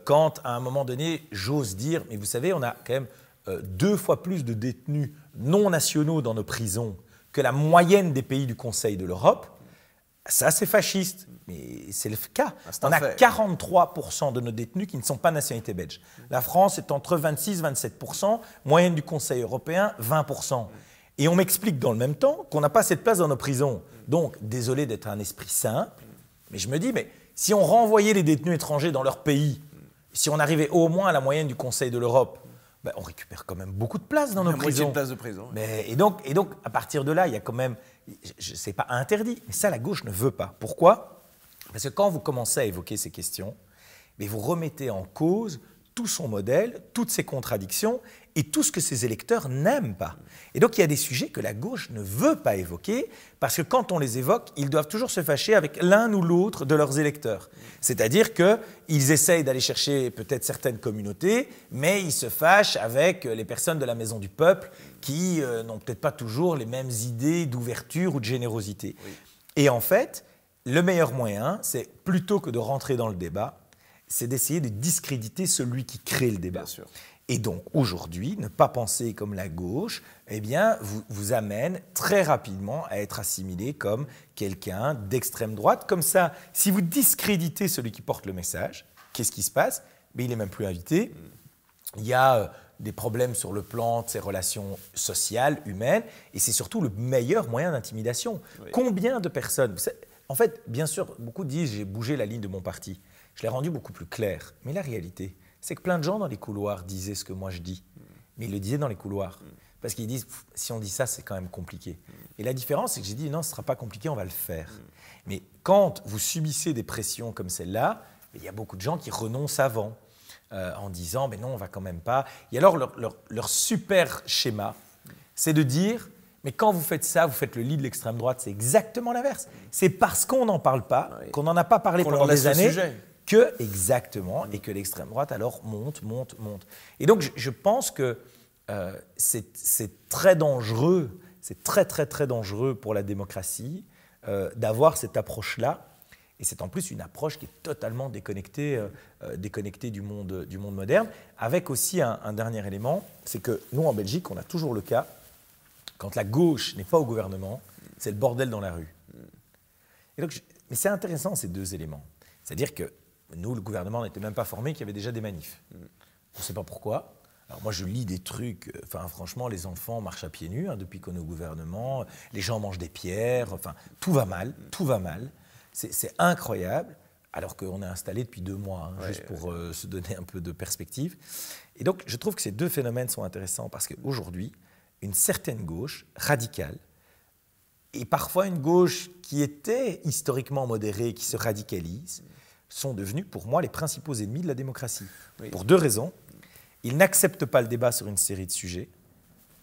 Quand, à un moment donné, j'ose dire « mais vous savez, on a quand même 2 fois plus de détenus non nationaux dans nos prisons que la moyenne des pays du Conseil de l'Europe », ça, c'est fasciste, mais c'est le cas. On a 43% de nos détenus qui ne sont pas nationalité belge. La France est entre 26 et 27%, moyenne du Conseil européen, 20%. Et on m'explique dans le même temps qu'on n'a pas assez de place dans nos prisons. Donc, désolé d'être un esprit simple, mais je me dis, mais si on renvoyait les détenus étrangers dans leur pays, si on arrivait au moins à la moyenne du Conseil de l'Europe, ben, on récupère quand même beaucoup de place dans nos prisons. De place de prison. Mais, et donc, à partir de là, il y a quand même... Ce n'est pas interdit, mais ça, la gauche ne veut pas. Pourquoi ? Parce que quand vous commencez à évoquer ces questions, mais vous remettez en cause tout son modèle, toutes ses contradictions et tout ce que ses électeurs n'aiment pas. Et donc, il y a des sujets que la gauche ne veut pas évoquer parce que quand on les évoque, ils doivent toujours se fâcher avec l'un ou l'autre de leurs électeurs. C'est-à-dire qu'ils essayent d'aller chercher peut-être certaines communautés, mais ils se fâchent avec les personnes de la Maison du Peuple qui n'ont peut-être pas toujours les mêmes idées d'ouverture ou de générosité. Oui. Et en fait, le meilleur moyen, c'est plutôt que de rentrer dans le débat, c'est d'essayer de discréditer celui qui crée le débat. Bien sûr. Et donc, aujourd'hui, ne pas penser comme la gauche, eh bien, vous amène très rapidement à être assimilé comme quelqu'un d'extrême droite. Comme ça, si vous discréditez celui qui porte le message, qu'est-ce qui se passe ? Mais il n'est même plus invité. Il y a des problèmes sur le plan de ses relations sociales, humaines, et c'est surtout le meilleur moyen d'intimidation. Oui. Combien de personnes... En fait, bien sûr, beaucoup disent « j'ai bougé la ligne de mon parti ». Je l'ai rendu beaucoup plus clair. Mais la réalité, c'est que plein de gens dans les couloirs disaient ce que moi je dis. Mais ils le disaient dans les couloirs. Parce qu'ils disent, si on dit ça, c'est quand même compliqué. Et la différence, c'est que j'ai dit, non, ce ne sera pas compliqué, on va le faire. Mais quand vous subissez des pressions comme celle-là, il y a beaucoup de gens qui renoncent avant, en disant, mais non, on ne va quand même pas. Et alors, leur super schéma, c'est de dire, mais quand vous faites ça, vous faites le lit de l'extrême droite, c'est exactement l'inverse. C'est parce qu'on n'en parle pas, qu'on n'en a pas parlé pendant des années, exactement, et que l'extrême droite alors monte. Et donc je pense que c'est très dangereux, c'est très dangereux pour la démocratie d'avoir cette approche-là. Et c'est en plus une approche qui est totalement déconnectée du monde moderne. Avec aussi un dernier élément, c'est que nous en Belgique, on a toujours le cas, quand la gauche n'est pas au gouvernement, c'est le bordel dans la rue. Et donc, mais c'est intéressant ces deux éléments. C'est-à-dire que nous, le gouvernement n'était même pas formé qu'il y avait déjà des manifs. On ne sait pas pourquoi. Alors moi, je lis des trucs, franchement, les enfants marchent à pieds nus depuis qu'on est au gouvernement, les gens mangent des pierres, tout va mal. C'est incroyable, alors qu'on est installé depuis 2 mois, juste pour se donner un peu de perspective. Et donc, je trouve que ces deux phénomènes sont intéressants parce qu'aujourd'hui, une certaine gauche radicale, et parfois une gauche qui était historiquement modérée, qui se radicalise, sont devenus, pour moi, les principaux ennemis de la démocratie. Oui. Pour 2 raisons. Ils n'acceptent pas le débat sur une série de sujets,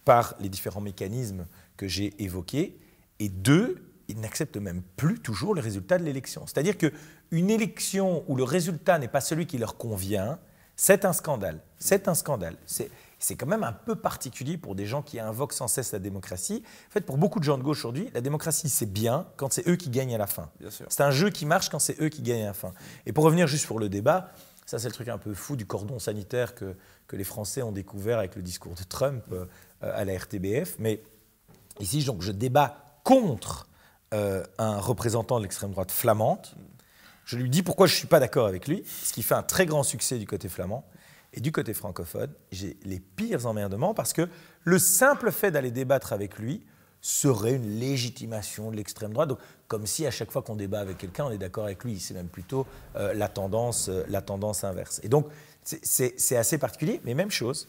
par les différents mécanismes que j'ai évoqués. Et 2, ils n'acceptent même plus toujours le résultat de l'élection. C'est-à-dire qu'une élection où le résultat n'est pas celui qui leur convient, c'est un scandale. C'est quand même un peu particulier pour des gens qui invoquent sans cesse la démocratie. En fait, pour beaucoup de gens de gauche aujourd'hui, la démocratie, c'est bien quand c'est eux qui gagnent à la fin. C'est un jeu qui marche quand c'est eux qui gagnent à la fin. Et pour revenir juste sur le débat, Ça, c'est le truc un peu fou du cordon sanitaire que les Français ont découvert avec le discours de Trump à la RTBF. Mais ici, donc, je débat contre un représentant de l'extrême droite flamande. Je lui dis pourquoi je ne suis pas d'accord avec lui, ce qui fait un très grand succès du côté flamand. Et du côté francophone, j'ai les pires emmerdements parce que le simple fait d'aller débattre avec lui serait une légitimation de l'extrême droite. Donc, comme si à chaque fois qu'on débat avec quelqu'un, on est d'accord avec lui. C'est même plutôt la tendance inverse. Et donc, c'est assez particulier, mais même chose.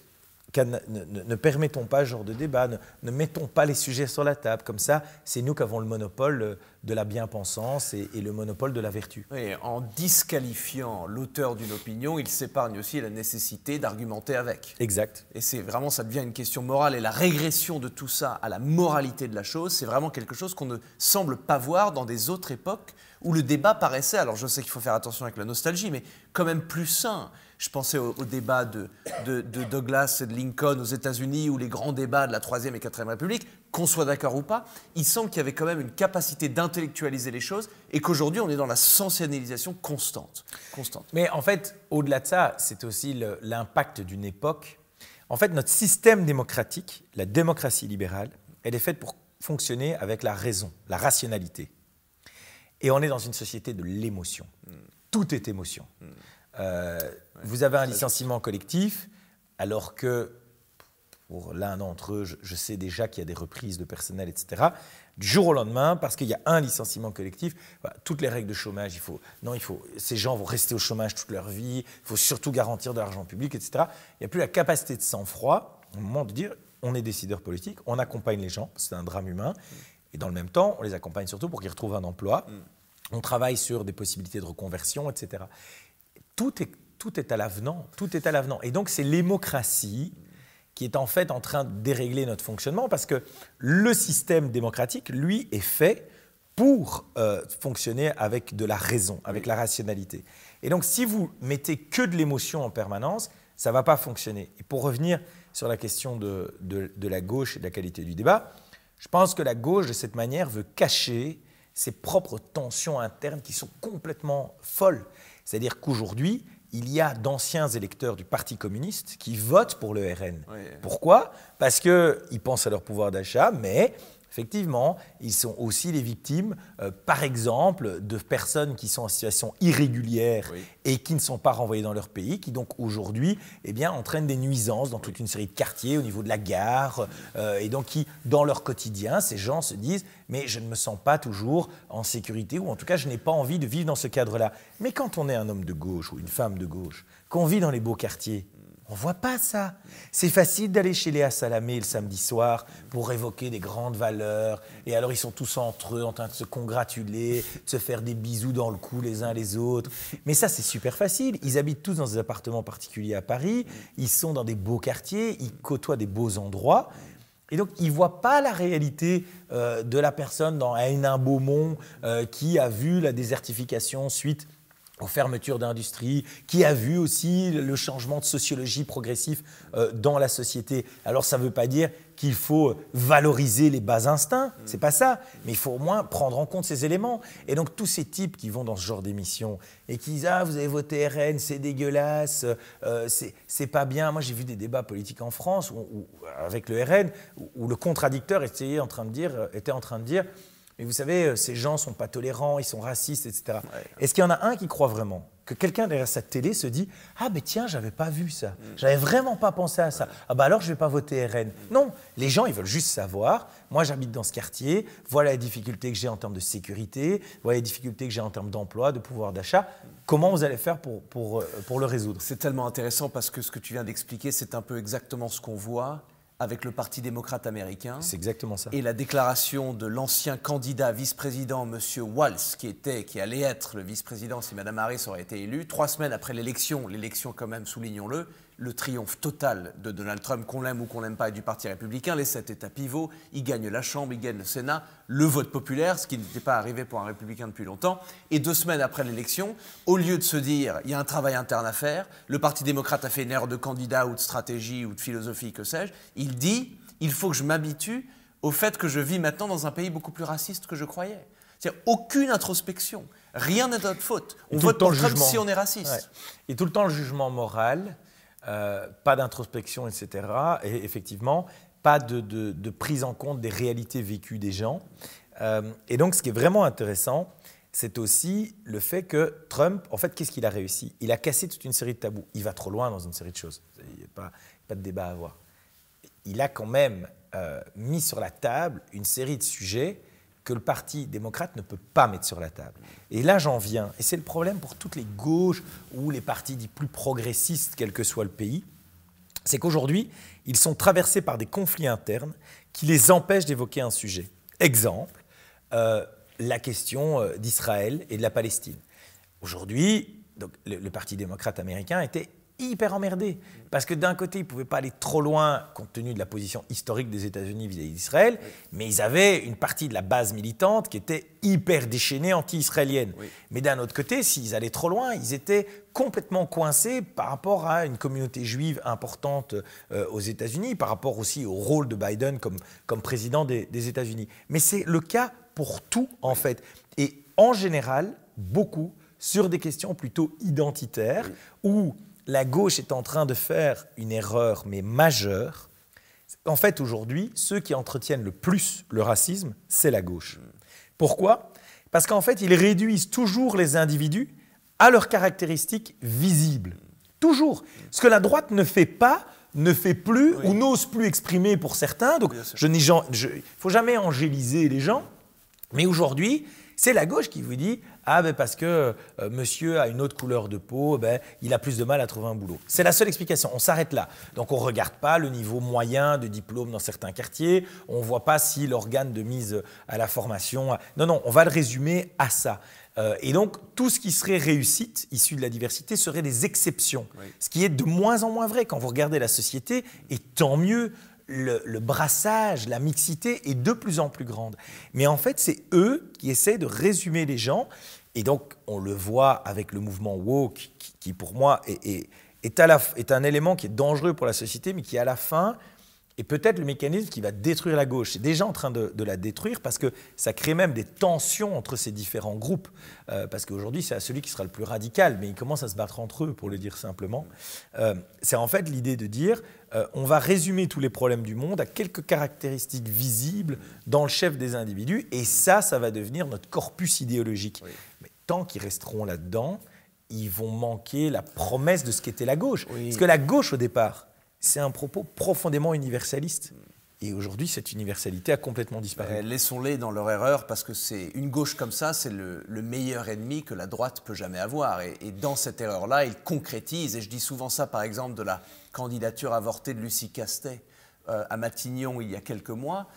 Ne permettons pas ce genre de débat, ne mettons pas les sujets sur la table. Comme ça, c'est nous qui avons le monopole de la bien-pensance et le monopole de la vertu. Oui, en disqualifiant l'auteur d'une opinion, il s'épargne aussi la nécessité d'argumenter avec. Exact. Et c'est vraiment, ça devient une question morale. Et la régression de tout ça à la moralité de la chose, c'est vraiment quelque chose qu'on ne semble pas voir dans des autres époques où le débat paraissait, alors je sais qu'il faut faire attention avec la nostalgie, mais quand même plus sain. Je pensais au débat de Douglas et de Lincoln aux États-Unis, ou les grands débats de la Troisième et Quatrième République, qu'on soit d'accord ou pas, il semble qu'il y avait quand même une capacité d'intellectualiser les choses et qu'aujourd'hui, on est dans la sensationnalisation constante. Mais en fait, au-delà de ça, c'est aussi l'impact d'une époque. En fait, notre système démocratique, la démocratie libérale, elle est faite pour fonctionner avec la raison, la rationalité. Et on est dans une société de l'émotion. Tout est émotion. Vous avez un licenciement collectif, alors que pour l'un d'entre eux, je sais déjà qu'il y a des reprises de personnel, etc. Du jour au lendemain, parce qu'il y a un licenciement collectif, voilà, toutes les règles de chômage, ces gens vont rester au chômage toute leur vie, il faut surtout garantir de l'argent public, etc. Il n'y a plus la capacité de sang-froid au moment de dire on est décideur politique, on accompagne les gens, c'est un drame humain, et dans le même temps, on les accompagne surtout pour qu'ils retrouvent un emploi. On travaille sur des possibilités de reconversion, etc. Tout est à l'avenant, tout est à l'avenant. Et donc, c'est l'émocratie qui est en fait en train de dérégler notre fonctionnement parce que le système démocratique, lui, est fait pour fonctionner avec de la raison, avec la rationalité. Et donc, si vous mettez que de l'émotion en permanence, ça ne va pas fonctionner. Et pour revenir sur la question de la gauche et de la qualité du débat, je pense que la gauche, de cette manière, veut cacher ses propres tensions internes qui sont complètement folles. C'est-à-dire qu'aujourd'hui, il y a d'anciens électeurs du Parti communiste qui votent pour le RN. Oui. Pourquoi ? Parce qu'ils pensent à leur pouvoir d'achat, mais effectivement, ils sont aussi les victimes, par exemple, de personnes qui sont en situation irrégulière et qui ne sont pas renvoyées dans leur pays, qui donc aujourd'hui entraînent des nuisances dans toute une série de quartiers au niveau de la gare, et donc qui, dans leur quotidien, ces gens se disent « mais je ne me sens pas toujours en sécurité » ou en tout cas, je n'ai pas envie de vivre dans ce cadre-là. Mais quand on est un homme de gauche ou une femme de gauche, qu'on vit dans les beaux quartiers, on ne voit pas ça. C'est facile d'aller chez Léa Salamé le samedi soir pour évoquer des grandes valeurs. Et alors, ils sont tous entre eux en train de se congratuler, de se faire des bisous dans le cou les uns les autres. Mais ça, c'est super facile. Ils habitent tous dans des appartements particuliers à Paris. Ils sont dans des beaux quartiers. Ils côtoient des beaux endroits. Et donc, ils ne voient pas la réalité de la personne dans Hénin-Beaumont qui a vu la désertification suite aux fermetures d'industries, qui a vu aussi le changement de sociologie progressif dans la société. Alors, ça ne veut pas dire qu'il faut valoriser les bas instincts, c'est pas ça, mais il faut au moins prendre en compte ces éléments. Et donc, tous ces types qui vont dans ce genre d'émission et qui disent « Ah, vous avez voté RN, c'est dégueulasse, c'est pas bien ». Moi, j'ai vu des débats politiques en France avec le RN où le contradicteur était en train de dire mais vous savez, ces gens ne sont pas tolérants, ils sont racistes, etc. Ouais. Est-ce qu'il y en a un qui croit vraiment que quelqu'un derrière sa télé se dit « Ah, mais tiens, je n'avais pas vu ça. Je n'avais vraiment pas pensé à ça. Ah, bah alors, je ne vais pas voter RN. » Non, les gens, ils veulent juste savoir « Moi, j'habite dans ce quartier. Voilà les difficultés que j'ai en termes de sécurité. Voilà les difficultés que j'ai en termes d'emploi, de pouvoir d'achat. Comment vous allez faire pour le résoudre ?» C'est tellement intéressant parce que ce que tu viens d'expliquer, c'est un peu exactement ce qu'on voit avec le Parti démocrate américain. C'est exactement ça. Et la déclaration de l'ancien candidat vice-président, M. Walz, qui allait être le vice-président si Mme Harris aurait été élue, 3 semaines après l'élection quand même, soulignons-le, le triomphe total de Donald Trump, qu'on l'aime ou qu'on l'aime pas, et du Parti républicain, les 7 États pivots, il gagne la Chambre, il gagne le Sénat, le vote populaire, ce qui n'était pas arrivé pour un républicain depuis longtemps. Et 2 semaines après l'élection, au lieu de se dire il y a un travail interne à faire, le Parti démocrate a fait une erreur de candidat ou de stratégie ou de philosophie, que sais-je, il dit il faut que je m'habitue au fait que je vis maintenant dans un pays beaucoup plus raciste que je croyais. C'est-à-dire aucune introspection. Rien n'est notre faute. On Et tout vote le temps pour le Trump jugement. si on est raciste. Ouais. Et tout le temps le jugement moral, pas d'introspection, etc. Et effectivement, pas de prise en compte des réalités vécues des gens. Et donc, ce qui est vraiment intéressant, c'est aussi le fait que Trump, en fait, qu'est-ce qu'il a réussi? Il a cassé toute une série de tabous. Il va trop loin dans une série de choses. Il n'y a pas de débat à avoir. Il a quand même mis sur la table une série de sujets que le Parti démocrate ne peut pas mettre sur la table. Et là, j'en viens. Et c'est le problème pour toutes les gauches ou les partis dits plus progressistes, quel que soit le pays. C'est qu'aujourd'hui, ils sont traversés par des conflits internes qui les empêchent d'évoquer un sujet. Exemple, la question d'Israël et de la Palestine. Aujourd'hui, donc, le Parti démocrate américain était hyper emmerdé, parce que d'un côté, ils ne pouvaient pas aller trop loin compte tenu de la position historique des États-Unis vis-à-vis d'Israël, mais ils avaient une partie de la base militante qui était hyper déchaînée anti-israélienne. Oui. Mais d'un autre côté, s'ils allaient trop loin, ils étaient complètement coincés par rapport à une communauté juive importante aux États-Unis, par rapport aussi au rôle de Biden comme président des États-Unis. Mais c'est le cas pour tout, en fait. Et en général, beaucoup sur des questions plutôt identitaires, où la gauche est en train de faire une erreur, mais majeure. En fait, aujourd'hui, ceux qui entretiennent le plus le racisme, c'est la gauche. Pourquoi? Parce qu'en fait, ils réduisent toujours les individus à leurs caractéristiques visibles. Toujours. Ce que la droite ne fait pas, ne fait plus ou n'ose plus exprimer pour certains. Donc, il ne faut jamais angéliser les gens. Mais aujourd'hui, c'est la gauche qui vous dit « Ah, ben parce que monsieur a une autre couleur de peau, ben, il a plus de mal à trouver un boulot. » C'est la seule explication, on s'arrête là. Donc on ne regarde pas le niveau moyen de diplôme dans certains quartiers, on ne voit pas si l'organe de mise à la formation… Non, on va le résumer à ça. Et donc tout ce qui serait réussite, issu de la diversité, serait des exceptions. Oui. Ce qui est de moins en moins vrai quand vous regardez la société, et tant mieux. Le brassage, la mixité est de plus en plus grande. Mais en fait, c'est eux qui essaient de résumer les gens. Et donc, on le voit avec le mouvement woke, qui pour moi est un élément qui est dangereux pour la société, mais qui à la fin est peut-être le mécanisme qui va détruire la gauche. C'est déjà en train de la détruire parce que ça crée même des tensions entre ces différents groupes. Parce qu'aujourd'hui, c'est celui qui sera le plus radical, mais ils commencent à se battre entre eux, pour le dire simplement. C'est en fait l'idée de dire on va résumer tous les problèmes du monde à quelques caractéristiques visibles dans le chef des individus, et ça va devenir notre corpus idéologique. Oui. Mais tant qu'ils resteront là-dedans, ils vont manquer la promesse de ce qu'était la gauche. Oui. Parce que la gauche, au départ, c'est un propos profondément universaliste. Et aujourd'hui, cette universalité a complètement disparu. Laissons-les dans leur erreur, parce que c'est une gauche comme ça, c'est le meilleur ennemi que la droite peut jamais avoir. Et dans cette erreur-là, ils concrétisent. Et je dis souvent ça, par exemple, de la candidature avortée de Lucie Castet à Matignon il y a quelques mois,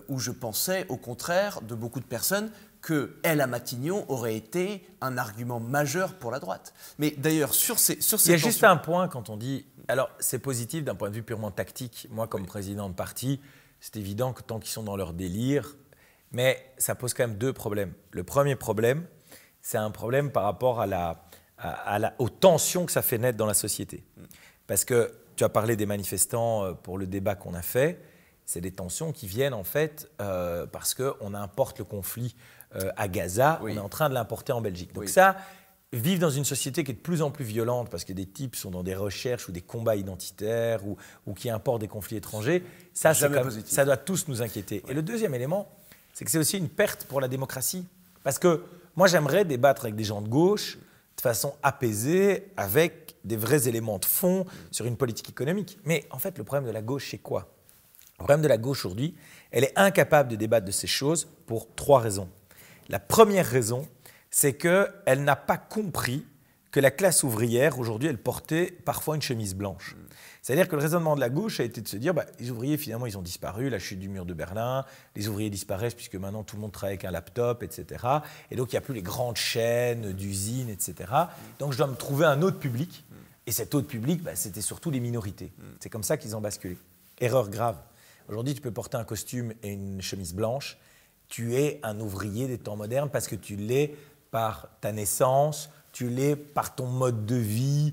où je pensais, au contraire, de beaucoup de personnes, qu'elle, à Matignon, aurait été un argument majeur pour la droite. Mais d'ailleurs, sur ces il y a juste un point quand on dit… Alors, c'est positif d'un point de vue purement tactique. Moi, comme président de parti, c'est évident que tant qu'ils sont dans leur délire, mais ça pose quand même deux problèmes. Le premier problème, c'est un problème par rapport aux tensions que ça fait naître dans la société. Parce que tu as parlé des manifestants pour le débat qu'on a fait, c'est des tensions qui viennent en fait parce qu'on importe le conflit à Gaza, on est en train de l'importer en Belgique. Donc ça… Vivre dans une société qui est de plus en plus violente parce que des types sont dans des recherches ou des combats identitaires ou qui importent des conflits étrangers, ça doit tous nous inquiéter. Ouais. Et le deuxième élément, c'est que c'est aussi une perte pour la démocratie. Parce que moi, j'aimerais débattre avec des gens de gauche de façon apaisée, avec des vrais éléments de fond sur une politique économique. Mais en fait, le problème de la gauche, c'est quoi? Le problème de la gauche aujourd'hui, elle est incapable de débattre de ces choses pour trois raisons. La première raison, c'est qu'elle n'a pas compris que la classe ouvrière, aujourd'hui, elle portait parfois une chemise blanche. C'est-à-dire que le raisonnement de la gauche a été de se dire les ouvriers, finalement, ils ont disparu, la chute du mur de Berlin, les ouvriers disparaissent puisque maintenant tout le monde travaille avec un laptop, etc. Et donc, il n'y a plus les grandes chaînes d'usines, etc. Donc, je dois me trouver un autre public. Et cet autre public, c'était surtout les minorités. C'est comme ça qu'ils ont basculé. Erreur grave. Aujourd'hui, tu peux porter un costume et une chemise blanche. Tu es un ouvrier des temps modernes parce que tu l'es par ta naissance, tu l'es par ton mode de vie,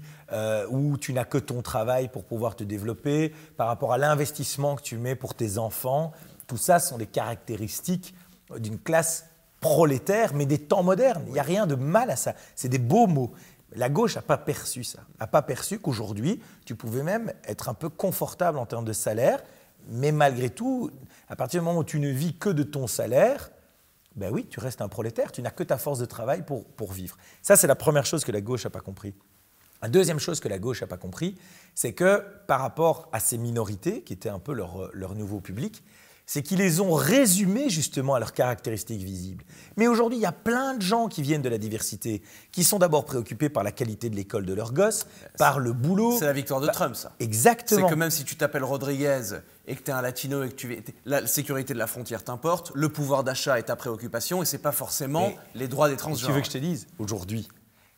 où tu n'as que ton travail pour pouvoir te développer, par rapport à l'investissement que tu mets pour tes enfants. Tout ça sont des caractéristiques d'une classe prolétaire, mais des temps modernes. Il n'y a rien de mal à ça. C'est des beaux mots. La gauche n'a pas perçu ça. N'a pas perçu qu'aujourd'hui, tu pouvais même être un peu confortable en termes de salaire, mais malgré tout, à partir du moment où tu ne vis que de ton salaire, ben oui, tu restes un prolétaire, tu n'as que ta force de travail pour vivre. Ça, c'est la première chose que la gauche n'a pas compris. La deuxième chose que la gauche n'a pas compris, c'est que par rapport à ces minorités, qui étaient un peu leur nouveau public, c'est qu'ils les ont résumés justement à leurs caractéristiques visibles. Mais aujourd'hui, il y a plein de gens qui viennent de la diversité, qui sont d'abord préoccupés par la qualité de l'école de leurs gosses, par le boulot. C'est la victoire de Trump, ça. Exactement. C'est que même si tu t'appelles Rodriguez et que tu es un latino et que la sécurité de la frontière t'importe, le pouvoir d'achat est ta préoccupation et ce n'est pas forcément les droits des transgenres. Tu veux que je te dise, aujourd'hui,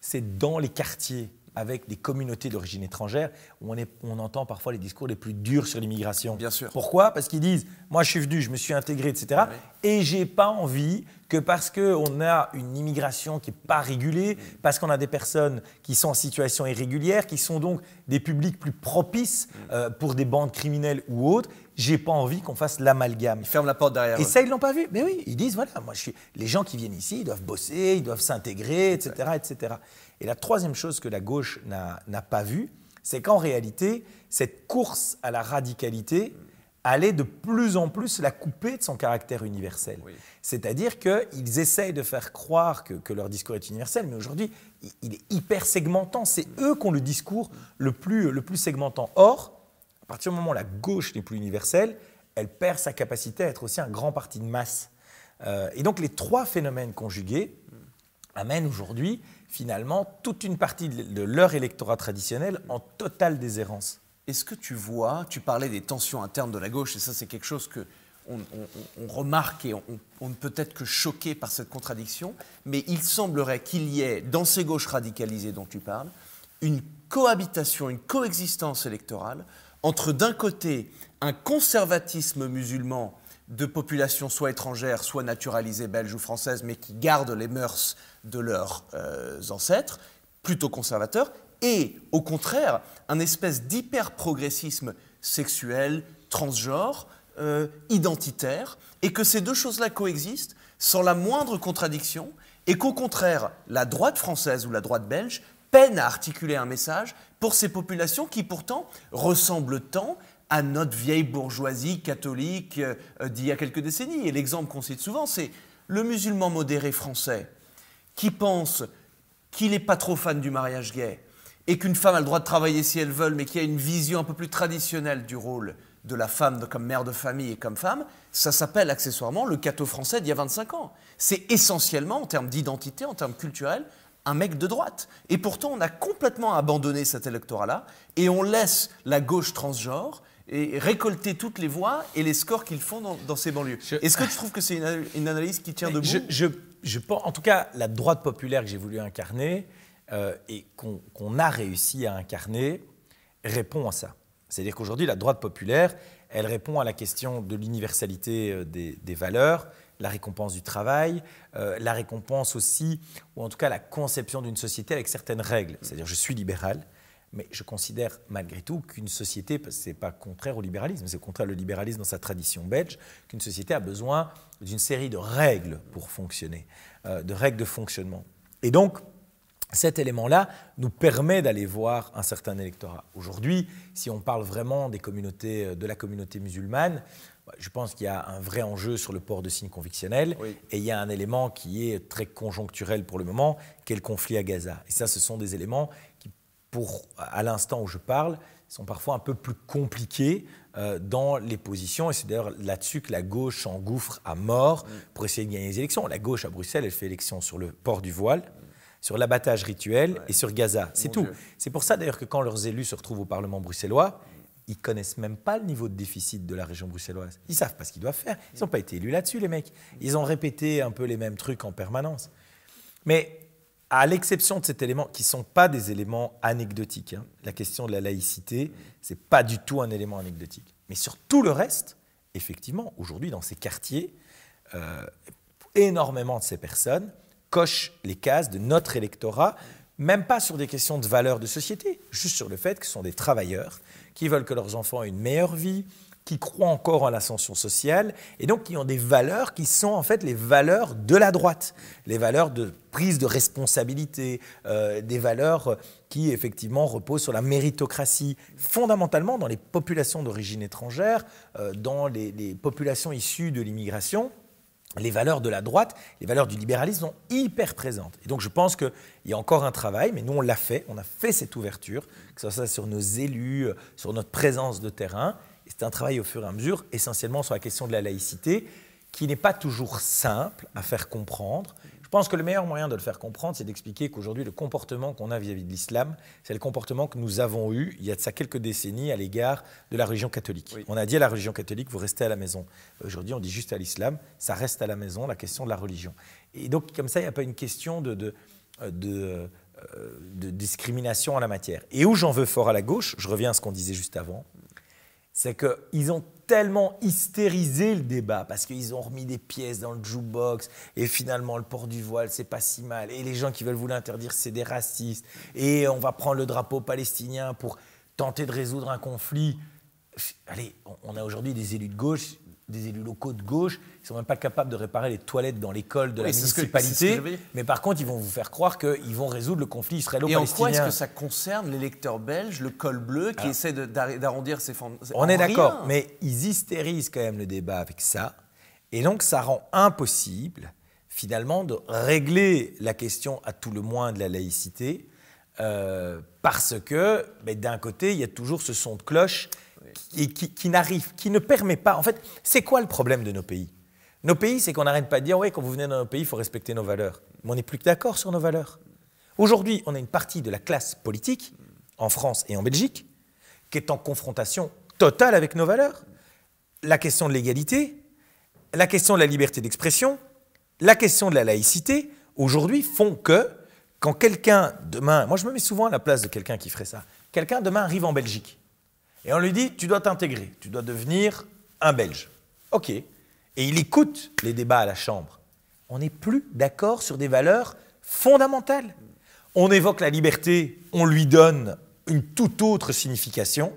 c'est dans les quartiers avec des communautés d'origine étrangère où on entend parfois les discours les plus durs sur l'immigration. Bien sûr. Pourquoi? Parce qu'ils disent « moi je suis venu, je me suis intégré, etc. Oui. Et je n'ai pas envie que parce qu'on a une immigration qui n'est pas régulée, parce qu'on a des personnes qui sont en situation irrégulière, qui sont donc des publics plus propices pour des bandes criminelles ou autres, j'ai pas envie qu'on fasse l'amalgame. » Ils ferment la porte derrière eux. Et ça, ils ne l'ont pas vu. Mais oui, ils disent, voilà, les gens qui viennent ici, ils doivent bosser, ils doivent s'intégrer, etc., etc. Et la troisième chose que la gauche n'a pas vue, c'est qu'en réalité, cette course à la radicalité allait de plus en plus la couper de son caractère universel. Oui. C'est-à-dire qu'ils essayent de faire croire que leur discours est universel, mais aujourd'hui, il est hyper segmentant. C'est eux qui ont le discours le plus segmentant. Or, à partir du moment où la gauche n'est plus universelle, elle perd sa capacité à être aussi un grand parti de masse. Et donc, les trois phénomènes conjugués amènent aujourd'hui, finalement, toute une partie de leur électorat traditionnel en totale déshérence. Est-ce que tu vois, tu parlais des tensions internes de la gauche, et ça c'est quelque chose qu'on remarque et on ne peut être que choqué par cette contradiction, mais il semblerait qu'il y ait, dans ces gauches radicalisées dont tu parles, une cohabitation, une coexistence électorale entre d'un côté un conservatisme musulman de population soit étrangère, soit naturalisée belge ou française, mais qui gardent les mœurs de leurs ancêtres, plutôt conservateurs, et au contraire, un espèce d'hyper-progressisme sexuel, transgenre, identitaire, et que ces deux choses-là coexistent sans la moindre contradiction, et qu'au contraire, la droite française ou la droite belge peine à articuler un message pour ces populations qui pourtant ressemblent tant à notre vieille bourgeoisie catholique d'il y a quelques décennies. Et l'exemple qu'on cite souvent, c'est le musulman modéré français qui pense qu'il n'est pas trop fan du mariage gay et qu'une femme a le droit de travailler si elle veut, mais qui a une vision un peu plus traditionnelle du rôle de la femme comme mère de famille et comme femme, ça s'appelle accessoirement le catho français d'il y a 25 ans. C'est essentiellement, en termes d'identité, en termes culturels, un mec de droite. Et pourtant, on a complètement abandonné cet électorat-là et on laisse la gauche transgenre et récolter toutes les voix et les scores qu'ils font dans ces banlieues. Est-ce que tu trouves que c'est une analyse qui tient debout? Je pense, en tout cas, la droite populaire que j'ai voulu incarner et qu'on a réussi à incarner répond à ça. C'est-à-dire qu'aujourd'hui, la droite populaire, elle répond à la question de l'universalité des valeurs, la récompense du travail, la récompense aussi, ou en tout cas la conception d'une société avec certaines règles. C'est-à-dire, je suis libéral, mais je considère malgré tout qu'une société, parce que ce n'est pas contraire au libéralisme, c'est contraire au libéralisme dans sa tradition belge, qu'une société a besoin d'une série de règles pour fonctionner, de règles de fonctionnement. Et donc, cet élément-là nous permet d'aller voir un certain électorat. Aujourd'hui, si on parle vraiment de la communauté musulmane, je pense qu'il y a un vrai enjeu sur le port de signes convictionnels, oui. Et il y a un élément qui est très conjoncturel pour le moment, qui est le conflit à Gaza. Et ça, ce sont des éléments qui, à l'instant où je parle, sont parfois un peu plus compliqués dans les positions. Et c'est d'ailleurs là-dessus que la gauche s'engouffre à mort pour essayer de gagner les élections. La gauche à Bruxelles, elle fait élection sur le port du voile, sur l'abattage rituel et sur Gaza. C'est tout. C'est pour ça d'ailleurs que quand leurs élus se retrouvent au Parlement bruxellois, ils ne connaissent même pas le niveau de déficit de la région bruxelloise. Ils ne savent pas ce qu'ils doivent faire. Ils n'ont pas été élus là-dessus, les mecs. Ils ont répété un peu les mêmes trucs en permanence. Mais à l'exception de cet élément, qui ne sont pas des éléments anecdotiques, hein, la question de la laïcité, ce n'est pas du tout un élément anecdotique. Mais sur tout le reste, effectivement, aujourd'hui, dans ces quartiers, énormément de ces personnes cochent les cases de notre électorat, même pas sur des questions de valeur de société, juste sur le fait que ce sont des travailleurs qui veulent que leurs enfants aient une meilleure vie, qui croient encore en l'ascension sociale et donc qui ont des valeurs qui sont en fait les valeurs de la droite, les valeurs de prise de responsabilité, des valeurs qui effectivement reposent sur la méritocratie, fondamentalement dans les populations d'origine étrangère, dans les populations issues de l'immigration. Les valeurs de la droite, les valeurs du libéralisme sont hyper présentes. Et donc je pense qu'il y a encore un travail, mais nous on l'a fait, on a fait cette ouverture, que ce soit sur nos élus, sur notre présence de terrain. Et c'est un travail au fur et à mesure, essentiellement sur la question de la laïcité, qui n'est pas toujours simple à faire comprendre. Je pense que le meilleur moyen de le faire comprendre, c'est d'expliquer qu'aujourd'hui, le comportement qu'on a vis-à-vis de l'islam, c'est le comportement que nous avons eu, il y a de ça quelques décennies, à l'égard de la religion catholique. Oui. On a dit à la religion catholique, vous restez à la maison. Aujourd'hui, on dit juste à l'islam, ça reste à la maison, la question de la religion. Et donc, comme ça, il n'y a pas une question de discrimination en la matière. Et où j'en veux fort à la gauche, je reviens à ce qu'on disait juste avant, c'est qu'ils ont tellement hystérisé le débat parce qu'ils ont remis des pièces dans le jukebox et finalement le port du voile c'est pas si mal et les gens qui veulent vous l'interdire c'est des racistes et on va prendre le drapeau palestinien pour tenter de résoudre un conflit. Allez, on a aujourd'hui des élus de gauche, des élus locaux de gauche, ils ne sont même pas capables de réparer les toilettes dans l'école de la municipalité, mais par contre, ils vont vous faire croire qu'ils vont résoudre le conflit israélo-palestinien. Et en quoi est-ce que ça concerne l'électeur belge, le col bleu, qui essaie d'arrondir ses formes? On est d'accord, mais ils hystérisent quand même le débat avec ça, et donc ça rend impossible, finalement, de régler la question à tout le moins de la laïcité, parce que, d'un côté, il y a toujours ce son de cloche qui ne permet pas... En fait, c'est quoi le problème de nos pays? Nos pays, c'est qu'on n'arrête pas de dire « oui, quand vous venez dans nos pays, il faut respecter nos valeurs ». Mais on n'est plus que d'accord sur nos valeurs. Aujourd'hui, on a une partie de la classe politique, en France et en Belgique, qui est en confrontation totale avec nos valeurs. La question de l'égalité, la question de la liberté d'expression, la question de la laïcité, aujourd'hui, font que quand quelqu'un, demain... Moi, je me mets souvent à la place de quelqu'un qui ferait ça. Quelqu'un, demain, arrive en Belgique. Et on lui dit, tu dois t'intégrer, tu dois devenir un Belge. OK. Et il écoute les débats à la Chambre. On n'est plus d'accord sur des valeurs fondamentales. On évoque la liberté, on lui donne une toute autre signification,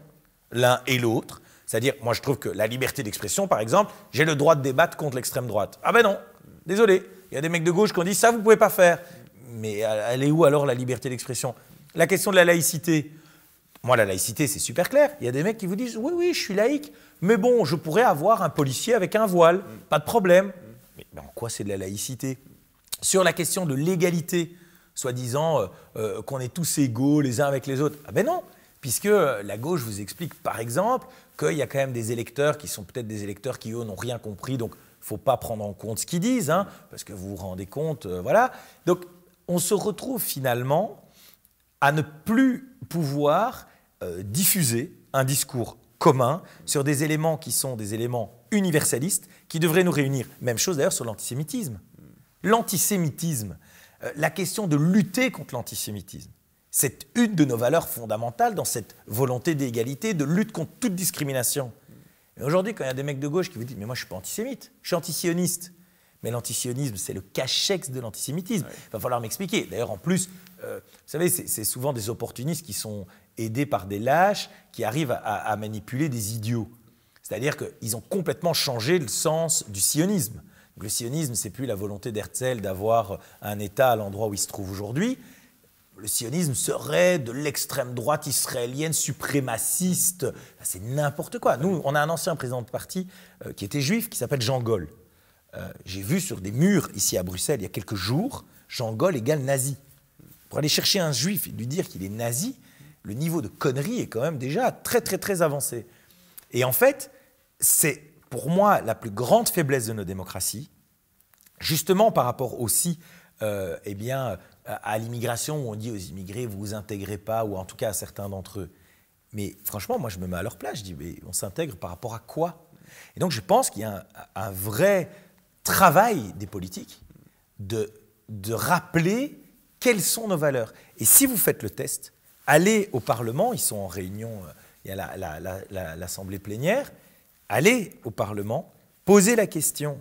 l'un et l'autre. C'est-à-dire, moi je trouve que la liberté d'expression, par exemple, j'ai le droit de débattre contre l'extrême droite. Ah ben non, désolé, il y a des mecs de gauche qui ont dit, ça vous ne pouvez pas faire. Mais elle est où alors la liberté d'expression? La question de la laïcité. Moi, la laïcité, c'est super clair. Il y a des mecs qui vous disent « Oui, oui, je suis laïque, mais bon, je pourrais avoir un policier avec un voile, pas de problème. » Mais en quoi c'est de la laïcité? Sur la question de l'égalité, soi-disant qu'on est tous égaux les uns avec les autres. Ah ben non, puisque la gauche vous explique, par exemple, qu'il y a quand même des électeurs qui sont peut-être des électeurs qui, eux, n'ont rien compris, donc il ne faut pas prendre en compte ce qu'ils disent, hein, parce que vous vous rendez compte, voilà. Donc, on se retrouve finalement à ne plus pouvoir diffuser un discours commun sur des éléments qui sont des éléments universalistes qui devraient nous réunir. Même chose d'ailleurs sur l'antisémitisme. L'antisémitisme, la question de lutter contre l'antisémitisme, c'est une de nos valeurs fondamentales dans cette volonté d'égalité, de lutte contre toute discrimination. Et aujourd'hui, quand il y a des mecs de gauche qui vous disent « mais moi je ne suis pas antisémite, je suis antisioniste ». Mais l'antisionisme, c'est le cachex de l'antisémitisme. Il va falloir m'expliquer. D'ailleurs, en plus, vous savez, c'est souvent des opportunistes qui sont aidés par des lâches qui arrivent à manipuler des idiots. C'est-à-dire qu'ils ont complètement changé le sens du sionisme. Donc, le sionisme, ce n'est plus la volonté d'Herzl d'avoir un État à l'endroit où il se trouve aujourd'hui. Le sionisme serait de l'extrême droite israélienne suprémaciste. C'est n'importe quoi. Nous, on a un ancien président de parti qui était juif, qui s'appelle Jean Gaulle. J'ai vu sur des murs ici à Bruxelles il y a quelques jours, Jean Gaulle égale nazi. Pour aller chercher un juif et lui dire qu'il est nazi, le niveau de connerie est quand même déjà très très très avancé. Et en fait, c'est pour moi la plus grande faiblesse de nos démocraties, justement par rapport aussi à l'immigration où on dit aux immigrés vous vous intégrez pas, ou en tout cas à certains d'entre eux. Mais franchement, moi je me mets à leur place, je dis mais on s'intègre par rapport à quoi? Et donc je pense qu'il y a un vrai travail des politiques de rappeler quelles sont nos valeurs. Et si vous faites le test, allez au Parlement, ils sont en réunion, il y a l'Assemblée plénière, allez au Parlement, posez la question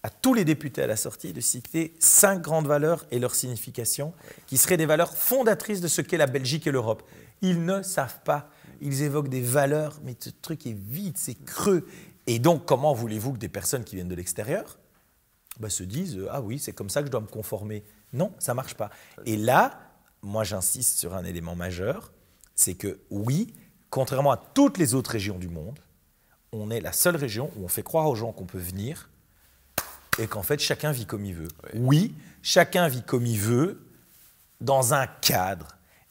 à tous les députés à la sortie de citer 5 grandes valeurs et leur signification, qui seraient des valeurs fondatrices de ce qu'est la Belgique et l'Europe. Ils ne savent pas. ils évoquent des valeurs, mais ce truc est vide, c'est creux. Et donc, comment voulez-vous que des personnes qui viennent de l'extérieur se disent « Ah oui, c'est comme ça que je dois me conformer ». Non, ça ne marche pas. Et là, moi j'insiste sur un élément majeur, c'est que oui, contrairement à toutes les autres régions du monde, on est la seule région où on fait croire aux gens qu'on peut venir et qu'en fait chacun vit comme il veut. Oui, chacun vit comme il veut dans un cadre.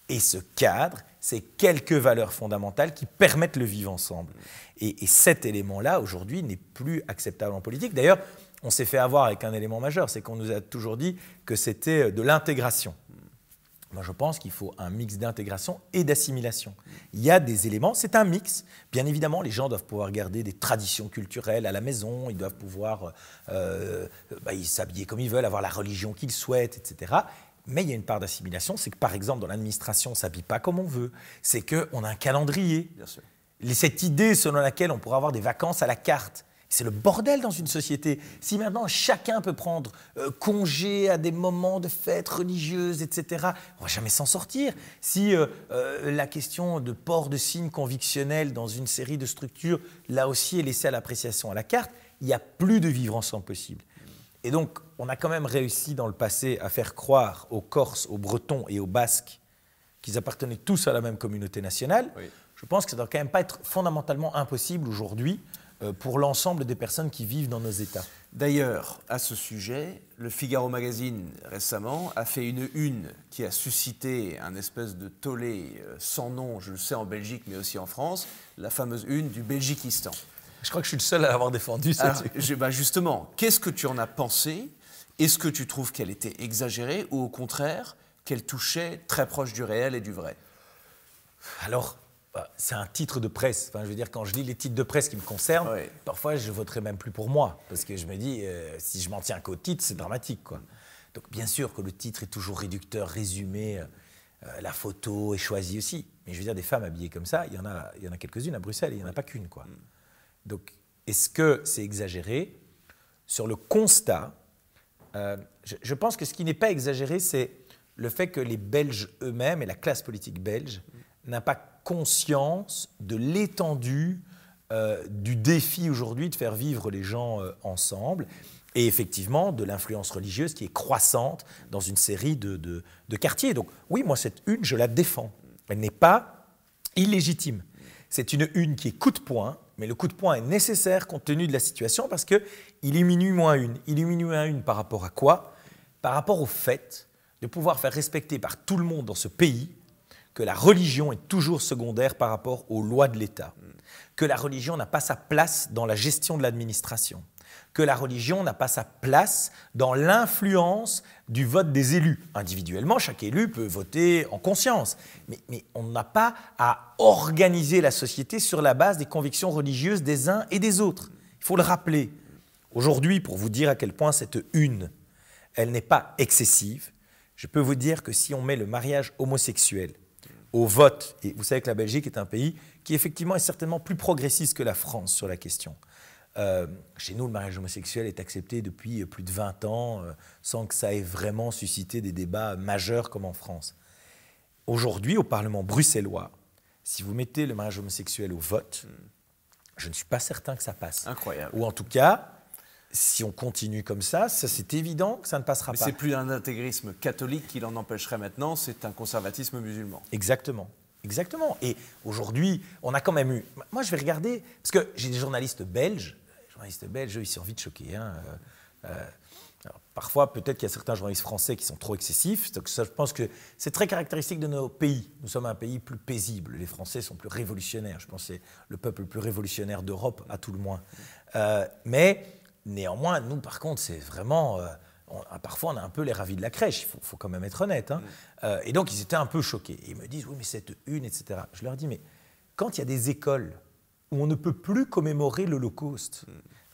Et ce cadre, c'est quelques valeurs fondamentales qui permettent le vivre ensemble. Et cet élément-là, aujourd'hui, n'est plus acceptable en politique. D'ailleurs, on s'est fait avoir avec un élément majeur, c'est qu'on nous a toujours dit que c'était de l'intégration. Moi, je pense qu'il faut un mix d'intégration et d'assimilation. Il y a des éléments, c'est un mix. Bien évidemment, les gens doivent pouvoir garder des traditions culturelles à la maison, ils doivent pouvoir s'habiller comme ils veulent, avoir la religion qu'ils souhaitent, etc. Mais il y a une part d'assimilation, c'est que par exemple, dans l'administration, on ne s'habille pas comme on veut, c'est qu'on a un calendrier. Bien sûr. Cette idée selon laquelle on pourra avoir des vacances à la carte, c'est le bordel dans une société. Si maintenant chacun peut prendre congé à des moments de fêtes religieuses, etc., on ne va jamais s'en sortir. Si la question de port de signes convictionnels dans une série de structures, là aussi, est laissée à l'appréciation à la carte, il n'y a plus de vivre ensemble possible. Et donc, on a quand même réussi dans le passé à faire croire aux Corses, aux Bretons et aux Basques qu'ils appartenaient tous à la même communauté nationale. Oui. Je pense que ça ne doit quand même pas être fondamentalement impossible aujourd'hui pour l'ensemble des personnes qui vivent dans nos États. D'ailleurs, à ce sujet, le Figaro Magazine, récemment, a fait une une qui a suscité un espèce de tollé sans nom, je le sais en Belgique, mais aussi en France, la fameuse une du Belgiquistan. Je crois que je suis le seul à l'avoir défendu. Justement, qu'est-ce que tu en as pensé? Est-ce que tu trouves qu'elle était exagérée ou au contraire, qu'elle touchait très proche du réel et du vrai? Alors, c'est un titre de presse. Enfin, je veux dire, quand je lis les titres de presse qui me concernent, oui. Parfois je ne voterai même plus pour moi. Parce que je me dis, si je m'en tiens qu'au titre, c'est dramatique, quoi. Donc bien sûr que le titre est toujours réducteur, résumé, la photo est choisie aussi. Mais je veux dire, des femmes habillées comme ça, il y en a quelques-unes à Bruxelles, il n'y en a pas qu'une, quoi. Donc, est-ce que c'est exagéré? Sur le constat, je pense que ce qui n'est pas exagéré, c'est le fait que les Belges eux-mêmes et la classe politique belge n'a pas conscience de l'étendue du défi aujourd'hui de faire vivre les gens ensemble et effectivement de l'influence religieuse qui est croissante dans une série de quartiers. Donc oui, moi cette une, je la défends. Elle n'est pas illégitime. C'est une une qui est coup de poing, mais le coup de poing est nécessaire compte tenu de la situation parce qu'il est minuit moins une. Il est minuit moins une par rapport à quoi? Par rapport au fait de pouvoir faire respecter par tout le monde dans ce pays que la religion est toujours secondaire par rapport aux lois de l'État, que la religion n'a pas sa place dans la gestion de l'administration, que la religion n'a pas sa place dans l'influence du vote des élus. Individuellement, chaque élu peut voter en conscience, mais on n'a pas à organiser la société sur la base des convictions religieuses des uns et des autres. Il faut le rappeler. Aujourd'hui, pour vous dire à quel point cette une, elle n'est pas excessive, je peux vous dire que si on met le mariage homosexuel au vote, et vous savez que la Belgique est un pays qui effectivement est certainement plus progressiste que la France sur la question. Chez nous, le mariage homosexuel est accepté depuis plus de 20 ans, sans que ça ait vraiment suscité des débats majeurs comme en France. Aujourd'hui, au Parlement bruxellois, si vous mettez le mariage homosexuel au vote, je ne suis pas certain que ça passe. Incroyable. Ou en tout cas, si on continue comme ça, c'est évident que ça ne passera pas. C'est plus un intégrisme catholique qui l'en empêcherait maintenant, c'est un conservatisme musulman. Exactement. Exactement. Et aujourd'hui, on a quand même eu... Moi, je vais regarder... Parce que j'ai des journalistes belges. Les journalistes belges, eux, ils sont vite choqués. Hein. Alors, parfois, peut-être qu'il y a certains journalistes français qui sont trop excessifs. Donc, ça, je pense que c'est très caractéristique de nos pays. Nous sommes un pays plus paisible. Les Français sont plus révolutionnaires. Je pense que c'est le peuple le plus révolutionnaire d'Europe, à tout le moins. Mais... Néanmoins, nous, par contre, c'est vraiment... parfois, on a un peu les ravis de la crèche, il faut quand même être honnête. Hein. Et donc, ils étaient un peu choqués. Et ils me disent, oui, mais cette une, etc. Je leur dis, mais quand il y a des écoles où on ne peut plus commémorer l'Holocauste,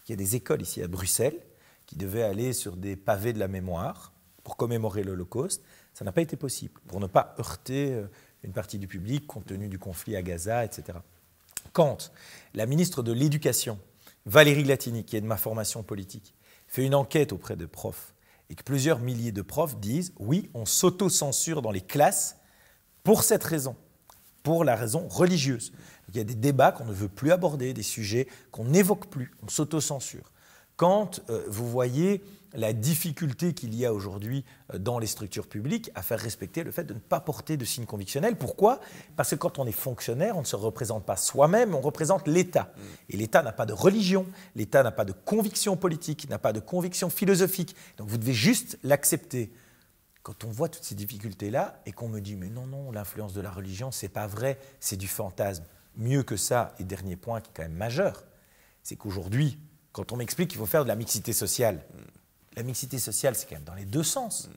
il y a des écoles ici à Bruxelles qui devaient aller sur des pavés de la mémoire pour commémorer l'Holocauste, ça n'a pas été possible, pour ne pas heurter une partie du public compte tenu du conflit à Gaza, etc. Quand la ministre de l'Éducation, Valérie Latini, qui est de ma formation politique, fait une enquête auprès de profs et que plusieurs milliers de profs disent « oui, on s'auto-censure dans les classes pour cette raison ». pour la raison religieuse. Il y a des débats qu'on ne veut plus aborder, des sujets qu'on n'évoque plus, on s'autocensure. Quand vous voyez la difficulté qu'il y a aujourd'hui dans les structures publiques à faire respecter le fait de ne pas porter de signes convictionnels. Pourquoi ? Parce que quand on est fonctionnaire, on ne se représente pas soi-même, on représente l'État. Et l'État n'a pas de religion, l'État n'a pas de conviction politique, n'a pas de conviction philosophique. Donc vous devez juste l'accepter. Quand on voit toutes ces difficultés-là et qu'on me dit « mais non, non, l'influence de la religion, c'est pas vrai, c'est du fantasme ». Mieux que ça, et dernier point qui est quand même majeur, c'est qu'aujourd'hui, quand on m'explique qu'il faut faire de la mixité sociale, la mixité sociale, c'est quand même dans les deux sens.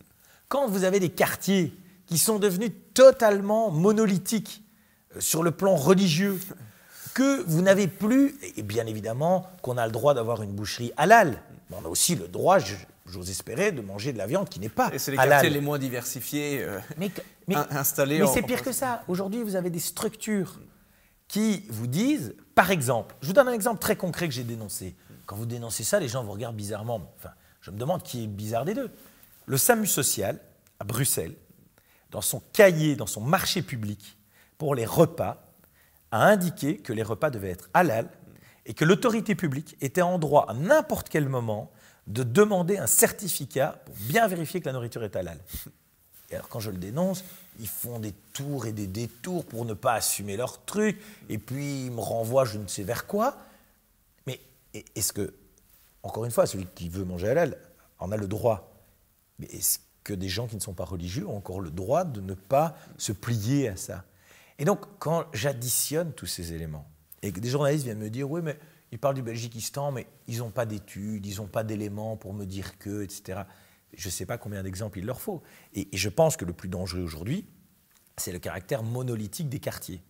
Quand vous avez des quartiers qui sont devenus totalement monolithiques sur le plan religieux, que vous n'avez plus, et bien évidemment qu'on a le droit d'avoir une boucherie halal, mais on a aussi le droit, j'ose espérer, de manger de la viande qui n'est pas halal. Et c'est les quartiers les moins diversifiés installés. Mais c'est pire que ça. Aujourd'hui, vous avez des structures qui vous disent, par exemple, je vous donne un exemple très concret que j'ai dénoncé. Quand vous dénoncez ça, les gens vous regardent bizarrement. Enfin, je me demande qui est le bizarre des deux. Le SAMU social, à Bruxelles, dans son cahier, dans son marché public, pour les repas, a indiqué que les repas devaient être halal et que l'autorité publique était en droit à n'importe quel moment de demander un certificat pour bien vérifier que la nourriture est halal. Et alors quand je le dénonce, ils font des tours et des détours pour ne pas assumer leur truc, et puis ils me renvoient je ne sais vers quoi. Mais est-ce que, encore une fois, celui qui veut manger halal en a le droit, mais est-ce que des gens qui ne sont pas religieux ont encore le droit de ne pas se plier à ça? Et donc, quand j'additionne tous ces éléments, et que des journalistes viennent me dire « oui, mais ils parlent du Belgiquistan, mais ils n'ont pas d'études, ils n'ont pas d'éléments pour me dire que, etc. » Je ne sais pas combien d'exemples il leur faut. Et je pense que le plus dangereux aujourd'hui, c'est le caractère monolithique des quartiers.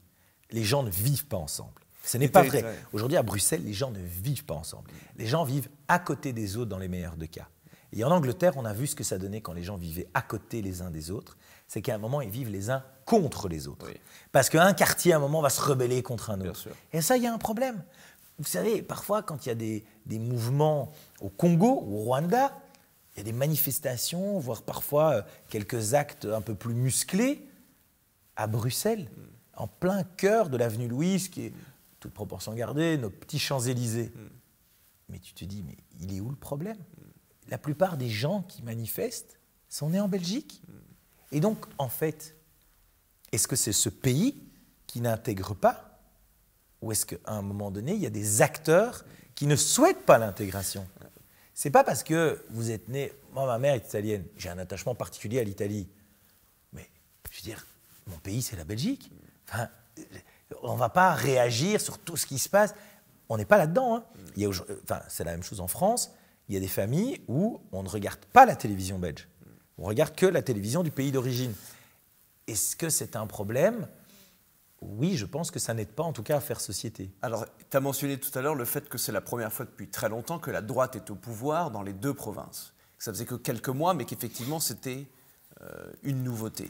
Les gens ne vivent pas ensemble. Ce n'est pas vrai. Aujourd'hui, à Bruxelles, les gens ne vivent pas ensemble. Les gens vivent à côté des autres dans les meilleurs des cas. Et en Angleterre, on a vu ce que ça donnait quand les gens vivaient à côté les uns des autres. C'est qu'à un moment, ils vivent les uns contre les autres. Oui. Parce qu'un quartier, à un moment, va se rebeller contre un autre. Et ça, il y a un problème. Vous savez, parfois, quand il y a des mouvements au Congo ou au Rwanda, il y a des manifestations, voire parfois quelques actes un peu plus musclés à Bruxelles, en plein cœur de l'avenue Louise, qui est, toute proportion gardée, nos petits Champs-Élysées. Mais tu te dis, mais il est où le problème? La plupart des gens qui manifestent sont nés en Belgique. Et donc, en fait, est-ce que c'est ce pays qui n'intègre pas? Ou est-ce qu'à un moment donné, il y a des acteurs qui ne souhaitent pas l'intégration? C'est pas parce que vous êtes né... Moi, ma mère est italienne. J'ai un attachement particulier à l'Italie. Mais, je veux dire, mon pays, c'est la Belgique. Enfin, on ne va pas réagir sur tout ce qui se passe. On n'est pas là-dedans. Hein. C'est la même chose en France. Il y a des familles où on ne regarde pas la télévision belge. On regarde que la télévision du pays d'origine. Est-ce que c'est un problème? Oui, je pense que ça n'aide pas, en tout cas, à faire société. Alors, tu as mentionné tout à l'heure le fait que c'est la première fois depuis très longtemps que la droite est au pouvoir dans les deux provinces. Ça faisait que quelques mois, mais qu'effectivement, c'était une nouveauté.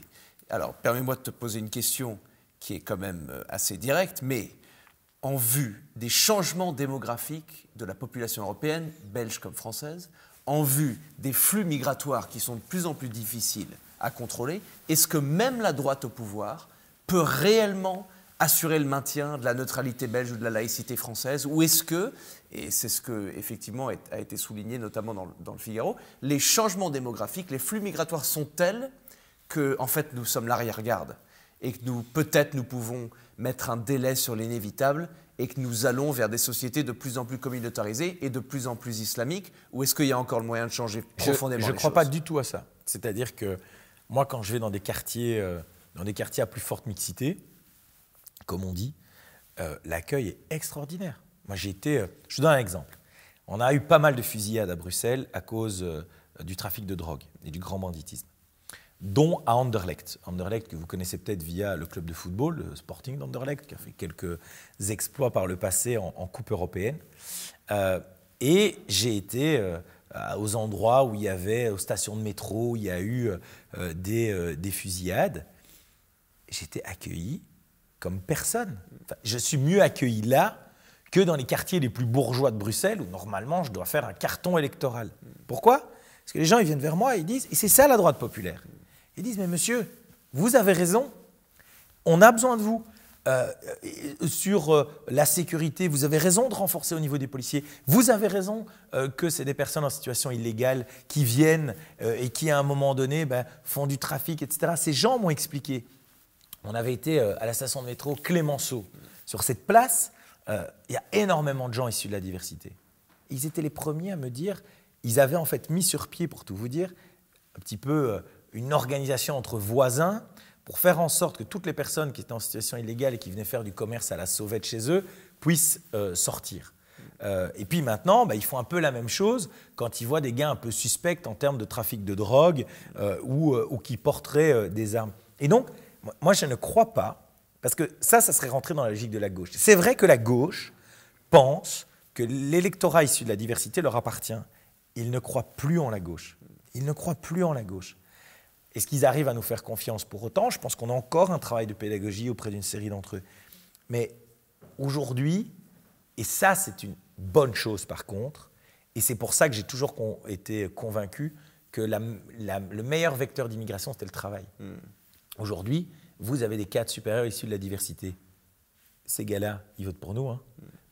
Alors, permets-moi de te poser une question qui est quand même assez directe, mais en vue des changements démographiques de la population européenne, belge comme française, en vue des flux migratoires qui sont de plus en plus difficiles à contrôler, est-ce que même la droite au pouvoir peut réellement assurer le maintien de la neutralité belge ou de la laïcité française? Ou est-ce que, et c'est ce qui effectivement a été souligné notamment dans le Figaro, les changements démographiques, les flux migratoires sont tels que, en fait, nous sommes l'arrière-garde et que peut-être nous pouvons mettre un délai sur l'inévitable et que nous allons vers des sociétés de plus en plus communautarisées et de plus en plus islamiques? Ou est-ce qu'il y a encore le moyen de changer profondément les choses? Je ne crois pas du tout à ça. C'est-à-dire que moi, quand je vais dans des quartiers à plus forte mixité, comme on dit, l'accueil est extraordinaire. Moi, je vous donne un exemple. On a eu pas mal de fusillades à Bruxelles à cause du trafic de drogue et du grand banditisme, dont à Anderlecht. Anderlecht, que vous connaissez peut-être via le club de football, le Sporting d'Anderlecht, qui a fait quelques exploits par le passé en Coupe européenne. Et j'ai été aux endroits où il y avait, aux stations de métro, où il y a eu des fusillades. J'étais accueilli comme personne. Enfin, je suis mieux accueilli là que dans les quartiers les plus bourgeois de Bruxelles, où normalement je dois faire un carton électoral. Pourquoi? Parce que les gens ils viennent vers moi et ils disent, et c'est ça la droite populaire, ils disent, mais monsieur, vous avez raison, on a besoin de vous. Sur la sécurité, vous avez raison de renforcer au niveau des policiers. Vous avez raison que c'est des personnes en situation illégale qui viennent et qui, à un moment donné, font du trafic, etc. Ces gens m'ont expliqué. On avait été à la station de métro Clémenceau. Sur cette place, il y a énormément de gens issus de la diversité. Ils étaient les premiers à me dire, ils avaient en fait mis sur pied, pour tout vous dire, un petit peu une organisation entre voisins pour faire en sorte que toutes les personnes qui étaient en situation illégale et qui venaient faire du commerce à la sauvette chez eux puissent sortir. Et puis maintenant, ils font un peu la même chose quand ils voient des gars un peu suspects en termes de trafic de drogue ou qui porteraient des armes. Et donc, moi, je ne crois pas, parce que ça serait rentré dans la logique de la gauche. C'est vrai que la gauche pense que l'électorat issu de la diversité leur appartient. Ils ne croient plus en la gauche. Ils ne croient plus en la gauche. Est-ce qu'ils arrivent à nous faire confiance pour autant? Je pense qu'on a encore un travail de pédagogie auprès d'une série d'entre eux. Mais aujourd'hui, et ça c'est une bonne chose par contre, et c'est pour ça que j'ai toujours été convaincu que le meilleur vecteur d'immigration c'était le travail. Aujourd'hui, vous avez des cadres supérieurs issus de la diversité. Ces gars-là, ils votent pour nous,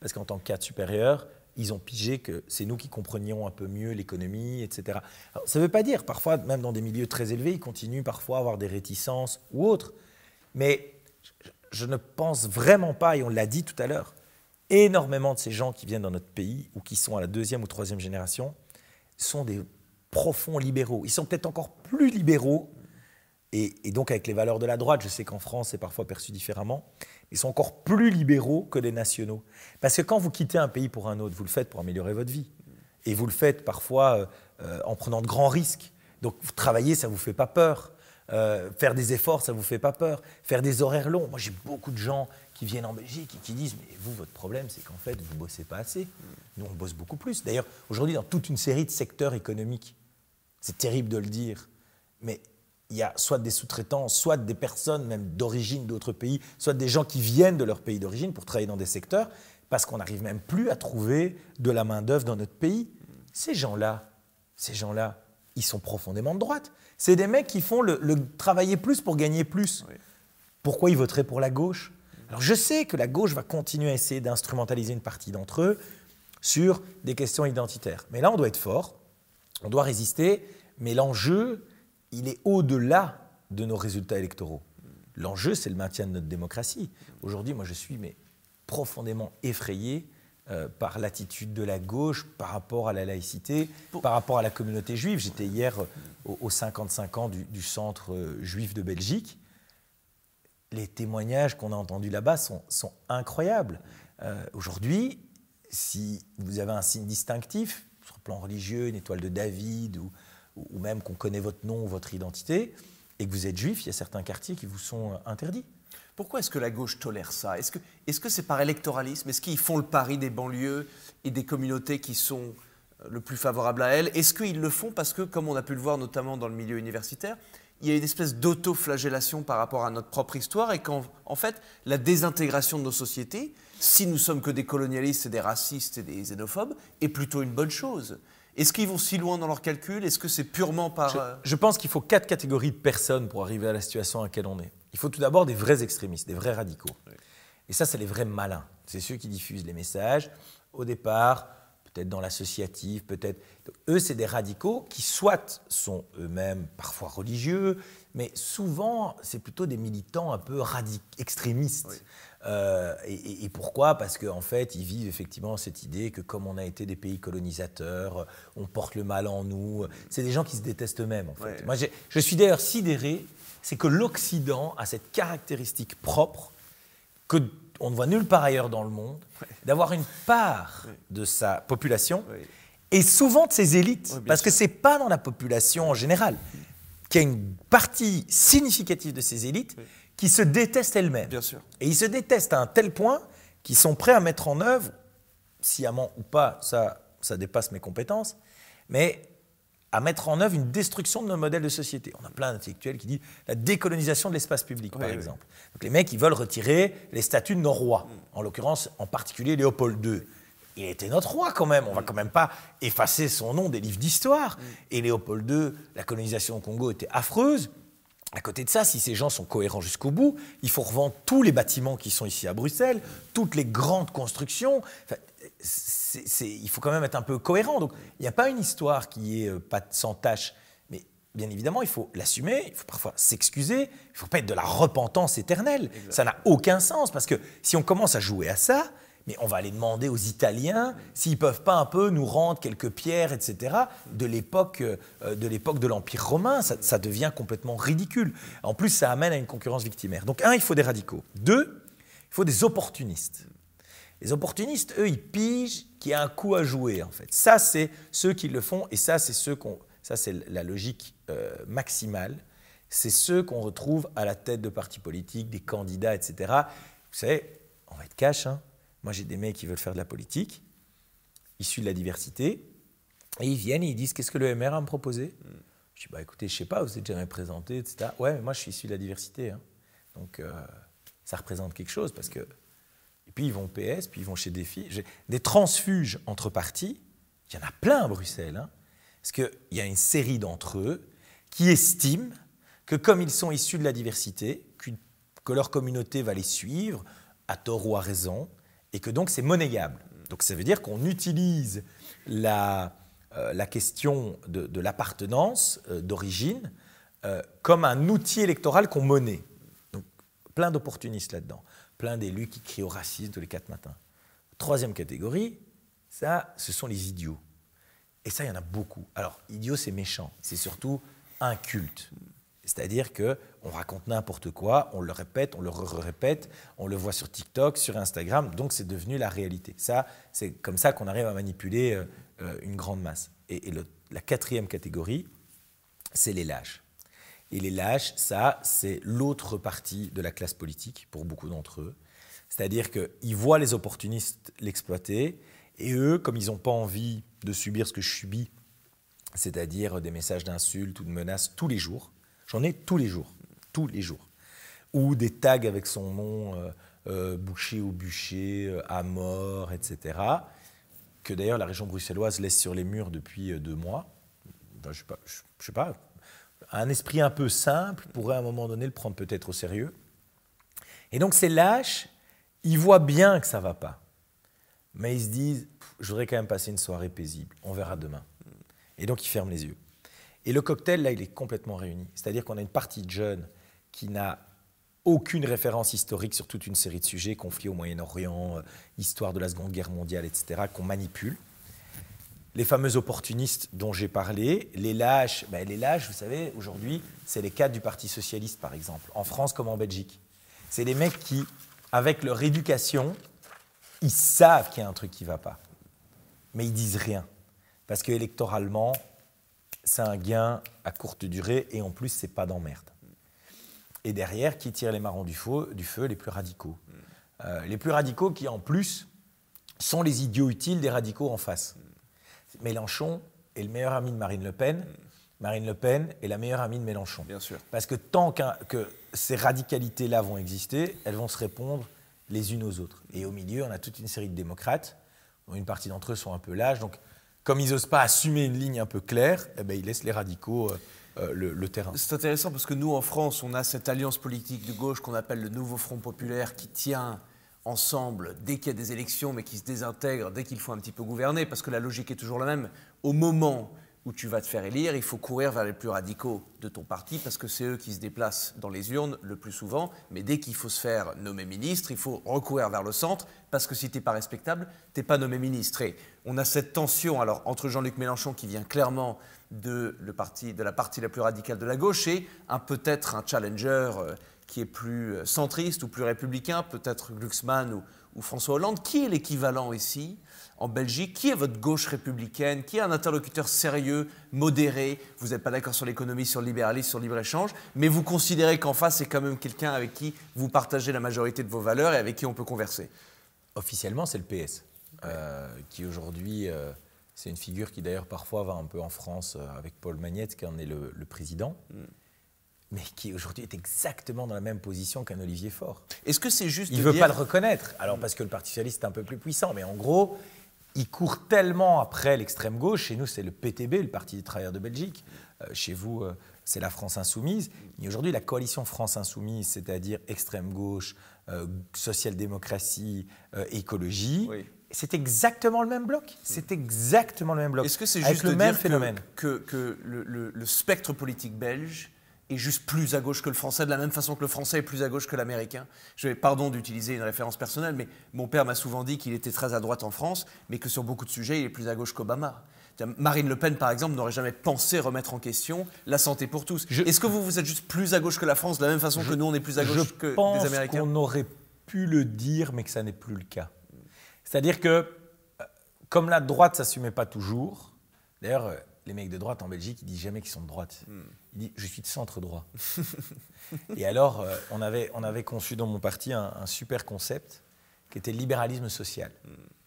parce qu'en tant que cadres supérieurs, ils ont pigé que c'est nous qui comprenions un peu mieux l'économie, etc. Alors, ça ne veut pas dire, parfois, même dans des milieux très élevés, ils continuent parfois à avoir des réticences ou autres. Mais je ne pense vraiment pas, et on l'a dit tout à l'heure, énormément de ces gens qui viennent dans notre pays ou qui sont à la 2e ou 3e génération sont des profonds libéraux. Ils sont peut-être encore plus libéraux, et donc avec les valeurs de la droite, je sais qu'en France, c'est parfois perçu différemment, ils sont encore plus libéraux que les nationaux. Parce que quand vous quittez un pays pour un autre, vous le faites pour améliorer votre vie. Et vous le faites parfois en prenant de grands risques. Donc travailler, ça ne vous fait pas peur. Faire des efforts, ça ne vous fait pas peur. Faire des horaires longs. Moi, j'ai beaucoup de gens qui viennent en Belgique et qui disent « Mais vous, votre problème, c'est qu'en fait, vous ne bossez pas assez. Nous, on bosse beaucoup plus. » D'ailleurs, aujourd'hui, dans toute une série de secteurs économiques, c'est terrible de le dire, mais il y a soit des sous-traitants, soit des personnes même d'origine d'autres pays, soit des gens qui viennent de leur pays d'origine pour travailler dans des secteurs, parce qu'on n'arrive même plus à trouver de la main-d'œuvre dans notre pays. Ces gens-là, ils sont profondément de droite. C'est des mecs qui font le travailler plus pour gagner plus. Oui. Pourquoi ils voteraient pour la gauche? Alors je sais que la gauche va continuer à essayer d'instrumentaliser une partie d'entre eux sur des questions identitaires. Mais là, on doit être fort, on doit résister, mais l'enjeu, il est au-delà de nos résultats électoraux. L'enjeu, c'est le maintien de notre démocratie. Aujourd'hui, moi, je suis profondément effrayé par l'attitude de la gauche par rapport à la laïcité, par rapport à la communauté juive. J'étais hier aux 55 ans du centre juif de Belgique. Les témoignages qu'on a entendus là-bas sont incroyables. Aujourd'hui, si vous avez un signe distinctif, sur le plan religieux, une étoile de David, ou même qu'on connaît votre nom ou votre identité, et que vous êtes juif, il y a certains quartiers qui vous sont interdits. Pourquoi est-ce que la gauche tolère ça? Est-ce que c'est par électoralisme? Est-ce qu'ils font le pari des banlieues et des communautés qui sont le plus favorables à elles? Est-ce qu'ils le font parce que, comme on a pu le voir notamment dans le milieu universitaire, il y a une espèce d'auto-flagellation par rapport à notre propre histoire et qu'en fait, la désintégration de nos sociétés, si nous sommes que des colonialistes et des racistes et des xénophobes, est plutôt une bonne chose? Est-ce qu'ils vont si loin dans leurs calculs? Est-ce que c'est purement par... Je pense qu'il faut 4 catégories de personnes pour arriver à la situation à laquelle on est. Il faut tout d'abord des vrais extrémistes, des vrais radicaux. Oui. Et ça, c'est les vrais malins. C'est ceux qui diffusent les messages. Au départ, peut-être dans l'associatif, peut-être... Donc, eux, c'est des radicaux qui soit sont eux-mêmes parfois religieux, mais souvent, c'est plutôt des militants un peu extrémistes. Oui. Et pourquoi? Parce qu'en fait, ils vivent effectivement cette idée que comme on a été des pays colonisateurs, on porte le mal en nous. C'est des gens qui se détestent eux-mêmes, en fait. Oui. Moi, je suis d'ailleurs sidéré, c'est que l'Occident a cette caractéristique propre qu'on ne voit nulle part ailleurs dans le monde, d'avoir une part de sa population et souvent de ses élites, parce que ce n'est pas dans la population en général qu'il y a une partie significative de ces élites qui se détestent elles-mêmes. Bien sûr. Et ils se détestent à un tel point qu'ils sont prêts à mettre en œuvre, sciemment ou pas, ça dépasse mes compétences, mais à mettre en œuvre une destruction de nos modèles de société. On a plein d'intellectuels qui disent la décolonisation de l'espace public, par exemple. Donc les mecs, ils veulent retirer les statuts de nos rois, en l'occurrence, en particulier Léopold II. Il était notre roi quand même, on ne va quand même pas effacer son nom des livres d'histoire. Et Léopold II, la colonisation au Congo était affreuse. À côté de ça, si ces gens sont cohérents jusqu'au bout, il faut revendre tous les bâtiments qui sont ici à Bruxelles, toutes les grandes constructions. Enfin, il faut quand même être un peu cohérent. Donc, il n'y a pas une histoire qui est pas sans tâche. Mais bien évidemment, il faut l'assumer, il faut parfois s'excuser, il ne faut pas être de la repentance éternelle. Exactement. Ça n'a aucun sens, parce que si on commence à jouer à ça, mais on va aller demander aux Italiens s'ils ne peuvent pas un peu nous rendre quelques pierres, etc., de l'époque de l'Empire romain. Ça devient complètement ridicule. En plus, ça amène à une concurrence victimaire. Donc, il faut des radicaux. 2, il faut des opportunistes. Les opportunistes, eux, ils pigent qu'il y a un coup à jouer, en fait. Ça, c'est ceux qui le font, et ça, c'est la logique maximale. C'est ceux qu'on retrouve à la tête de partis politiques, des candidats, etc. Vous savez, on va être cash, hein. Moi, j'ai des mecs qui veulent faire de la politique, issus de la diversité, et ils viennent et ils disent « Qu'est-ce que le MR a à me proposer ?» Je dis « Écoutez, je ne sais pas, vous êtes jamais présenté, etc. » « Ouais, mais moi, je suis issu de la diversité. Hein. Donc, ça représente quelque chose. Parce que... » Et puis, ils vont au PS, puis ils vont chez Défi. Des transfuges entre partis, il y en a plein à Bruxelles. Hein, parce qu'il y a une série d'entre eux qui estiment que comme ils sont issus de la diversité, que leur communauté va les suivre, à tort ou à raison, et que donc c'est monnayable. Donc ça veut dire qu'on utilise la question de l'appartenance d'origine comme un outil électoral qu'on monnaie. Donc plein d'opportunistes là-dedans, plein d'élus qui crient au racisme tous les 4 matins. 3e catégorie, ça, ce sont les idiots. Et ça, il y en a beaucoup. Alors, idiot, c'est méchant, c'est surtout inculte. C'est-à-dire qu'on raconte n'importe quoi, on le répète, on le répète, on le voit sur TikTok, sur Instagram, donc c'est devenu la réalité. Ça, c'est comme ça qu'on arrive à manipuler une grande masse. Et la 4e catégorie, c'est les lâches. Et les lâches, ça, c'est l'autre partie de la classe politique, pour beaucoup d'entre eux. C'est-à-dire qu'ils voient les opportunistes l'exploiter, et eux, comme ils n'ont pas envie de subir ce que je subis, c'est-à-dire des messages d'insultes ou de menaces tous les jours, j'en ai tous les jours, ou des tags avec son nom, boucher ou bûcher, à mort, etc., que d'ailleurs la région bruxelloise laisse sur les murs depuis 2 mois. Enfin, je sais pas, un esprit un peu simple pourrait à un moment donné le prendre peut-être au sérieux. Et donc ces lâches, ils voient bien que ça ne va pas, mais ils se disent « je voudrais quand même passer une soirée paisible, on verra demain ». Et donc ils ferment les yeux. Et le cocktail, là, il est complètement réuni. C'est-à-dire qu'on a une partie de jeunes qui n'a aucune référence historique sur toute une série de sujets, conflits au Moyen-Orient, histoire de la Seconde Guerre mondiale, etc., qu'on manipule. Les fameux opportunistes dont j'ai parlé, les lâches, vous savez, aujourd'hui, c'est les cadres du Parti socialiste, par exemple, en France comme en Belgique. C'est les mecs qui, avec leur éducation, ils savent qu'il y a un truc qui ne va pas, mais ils ne disent rien, parce qu'électoralement, c'est un gain à courte durée et en plus, ce n'est pas d'emmerde. Et derrière, qui tire les marrons du feu, les plus radicaux. Les plus radicaux qui, en plus, sont les idiots utiles des radicaux en face. Mélenchon est le meilleur ami de Marine Le Pen. Marine Le Pen est la meilleure amie de Mélenchon. Bien sûr. Parce que tant que ces radicalités-là vont exister, elles vont se répondre les unes aux autres. Et au milieu, on a toute une série de démocrates, dont une partie d'entre eux sont un peu lâches. Donc, comme ils n'osent pas assumer une ligne un peu claire, ils laissent les radicaux le terrain. C'est intéressant parce que nous, en France, on a cette alliance politique de gauche qu'on appelle le Nouveau Front Populaire qui tient ensemble dès qu'il y a des élections, mais qui se désintègre dès qu'il faut un petit peu gouverner, parce que la logique est toujours la même. Au moment où tu vas te faire élire, il faut courir vers les plus radicaux de ton parti, parce que c'est eux qui se déplacent dans les urnes le plus souvent. Mais dès qu'il faut se faire nommer ministre, il faut recourir vers le centre, parce que si tu n'es pas respectable, tu n'es pas nommé ministre. Et on a cette tension alors, entre Jean-Luc Mélenchon, qui vient clairement de la partie la plus radicale de la gauche, et peut-être un challenger qui est plus centriste ou plus républicain, peut-être Glucksmann ou François Hollande. Qui est l'équivalent ici en Belgique? Qui est votre gauche républicaine? Qui est un interlocuteur sérieux, modéré? Vous n'êtes pas d'accord sur l'économie, sur le libéralisme, sur le libre-échange, mais vous considérez qu'en face, c'est quand même quelqu'un avec qui vous partagez la majorité de vos valeurs et avec qui on peut converser? Officiellement, c'est le PS, qui aujourd'hui, c'est une figure qui d'ailleurs parfois va un peu en France avec Paul Magnette, qui en est le président. Mais qui aujourd'hui est exactement dans la même position qu'un Olivier Faure. Est-ce que c'est juste Il ne veut pas le reconnaître, alors parce que le Parti socialiste est un peu plus puissant, mais en gros, il court tellement après l'extrême gauche. Chez nous, c'est le PTB, le Parti des travailleurs de Belgique. Chez vous, c'est la France insoumise. Et aujourd'hui, la coalition France insoumise, c'est-à-dire extrême gauche, social-démocratie, écologie, oui. C'est exactement le même bloc. C'est exactement le même bloc. Est-ce que c'est avec juste le de même dire phénomène que le spectre politique belge est juste plus à gauche que le français, de la même façon que le français est plus à gauche que l'américain? Pardon d'utiliser une référence personnelle, mais mon père m'a souvent dit qu'il était très à droite en France, mais que sur beaucoup de sujets, il est plus à gauche qu'Obama. Marine Le Pen, par exemple, n'aurait jamais pensé remettre en question la santé pour tous. Est-ce que vous êtes juste plus à gauche que la France, de la même façon que nous, on est plus à gauche que les Américains? Je pense qu'on aurait pu le dire, mais que ça n'est plus le cas. C'est-à-dire que, comme la droite ne s'assumait pas toujours, d'ailleurs, les mecs de droite en Belgique, ils ne disent jamais qu'ils sont de droite. Ils disent « je suis de centre droit ». Et alors, on avait conçu dans mon parti un super concept qui était le libéralisme social.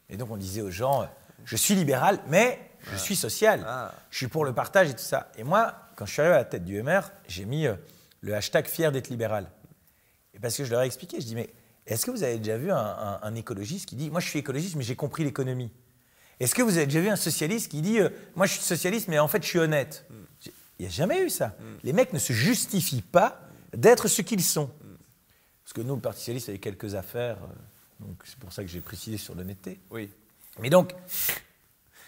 Et donc, on disait aux gens « je suis libéral, mais je suis social. Je suis pour le partage et tout ça ». Et moi, quand je suis arrivé à la tête du MR, j'ai mis le hashtag « fier d'être libéral ». Et parce que je leur ai expliqué, je dis « mais est-ce que vous avez déjà vu un écologiste qui dit « moi, je suis écologiste, mais j'ai compris l'économie ». Est-ce que vous avez déjà vu un socialiste qui dit « moi, je suis socialiste, mais en fait, je suis honnête ». Il n'y a jamais eu ça. Les mecs ne se justifient pas d'être ce qu'ils sont. Parce que nous, le Parti socialiste, avait quelques affaires, donc c'est pour ça que j'ai précisé sur l'honnêteté. Oui. Mais donc,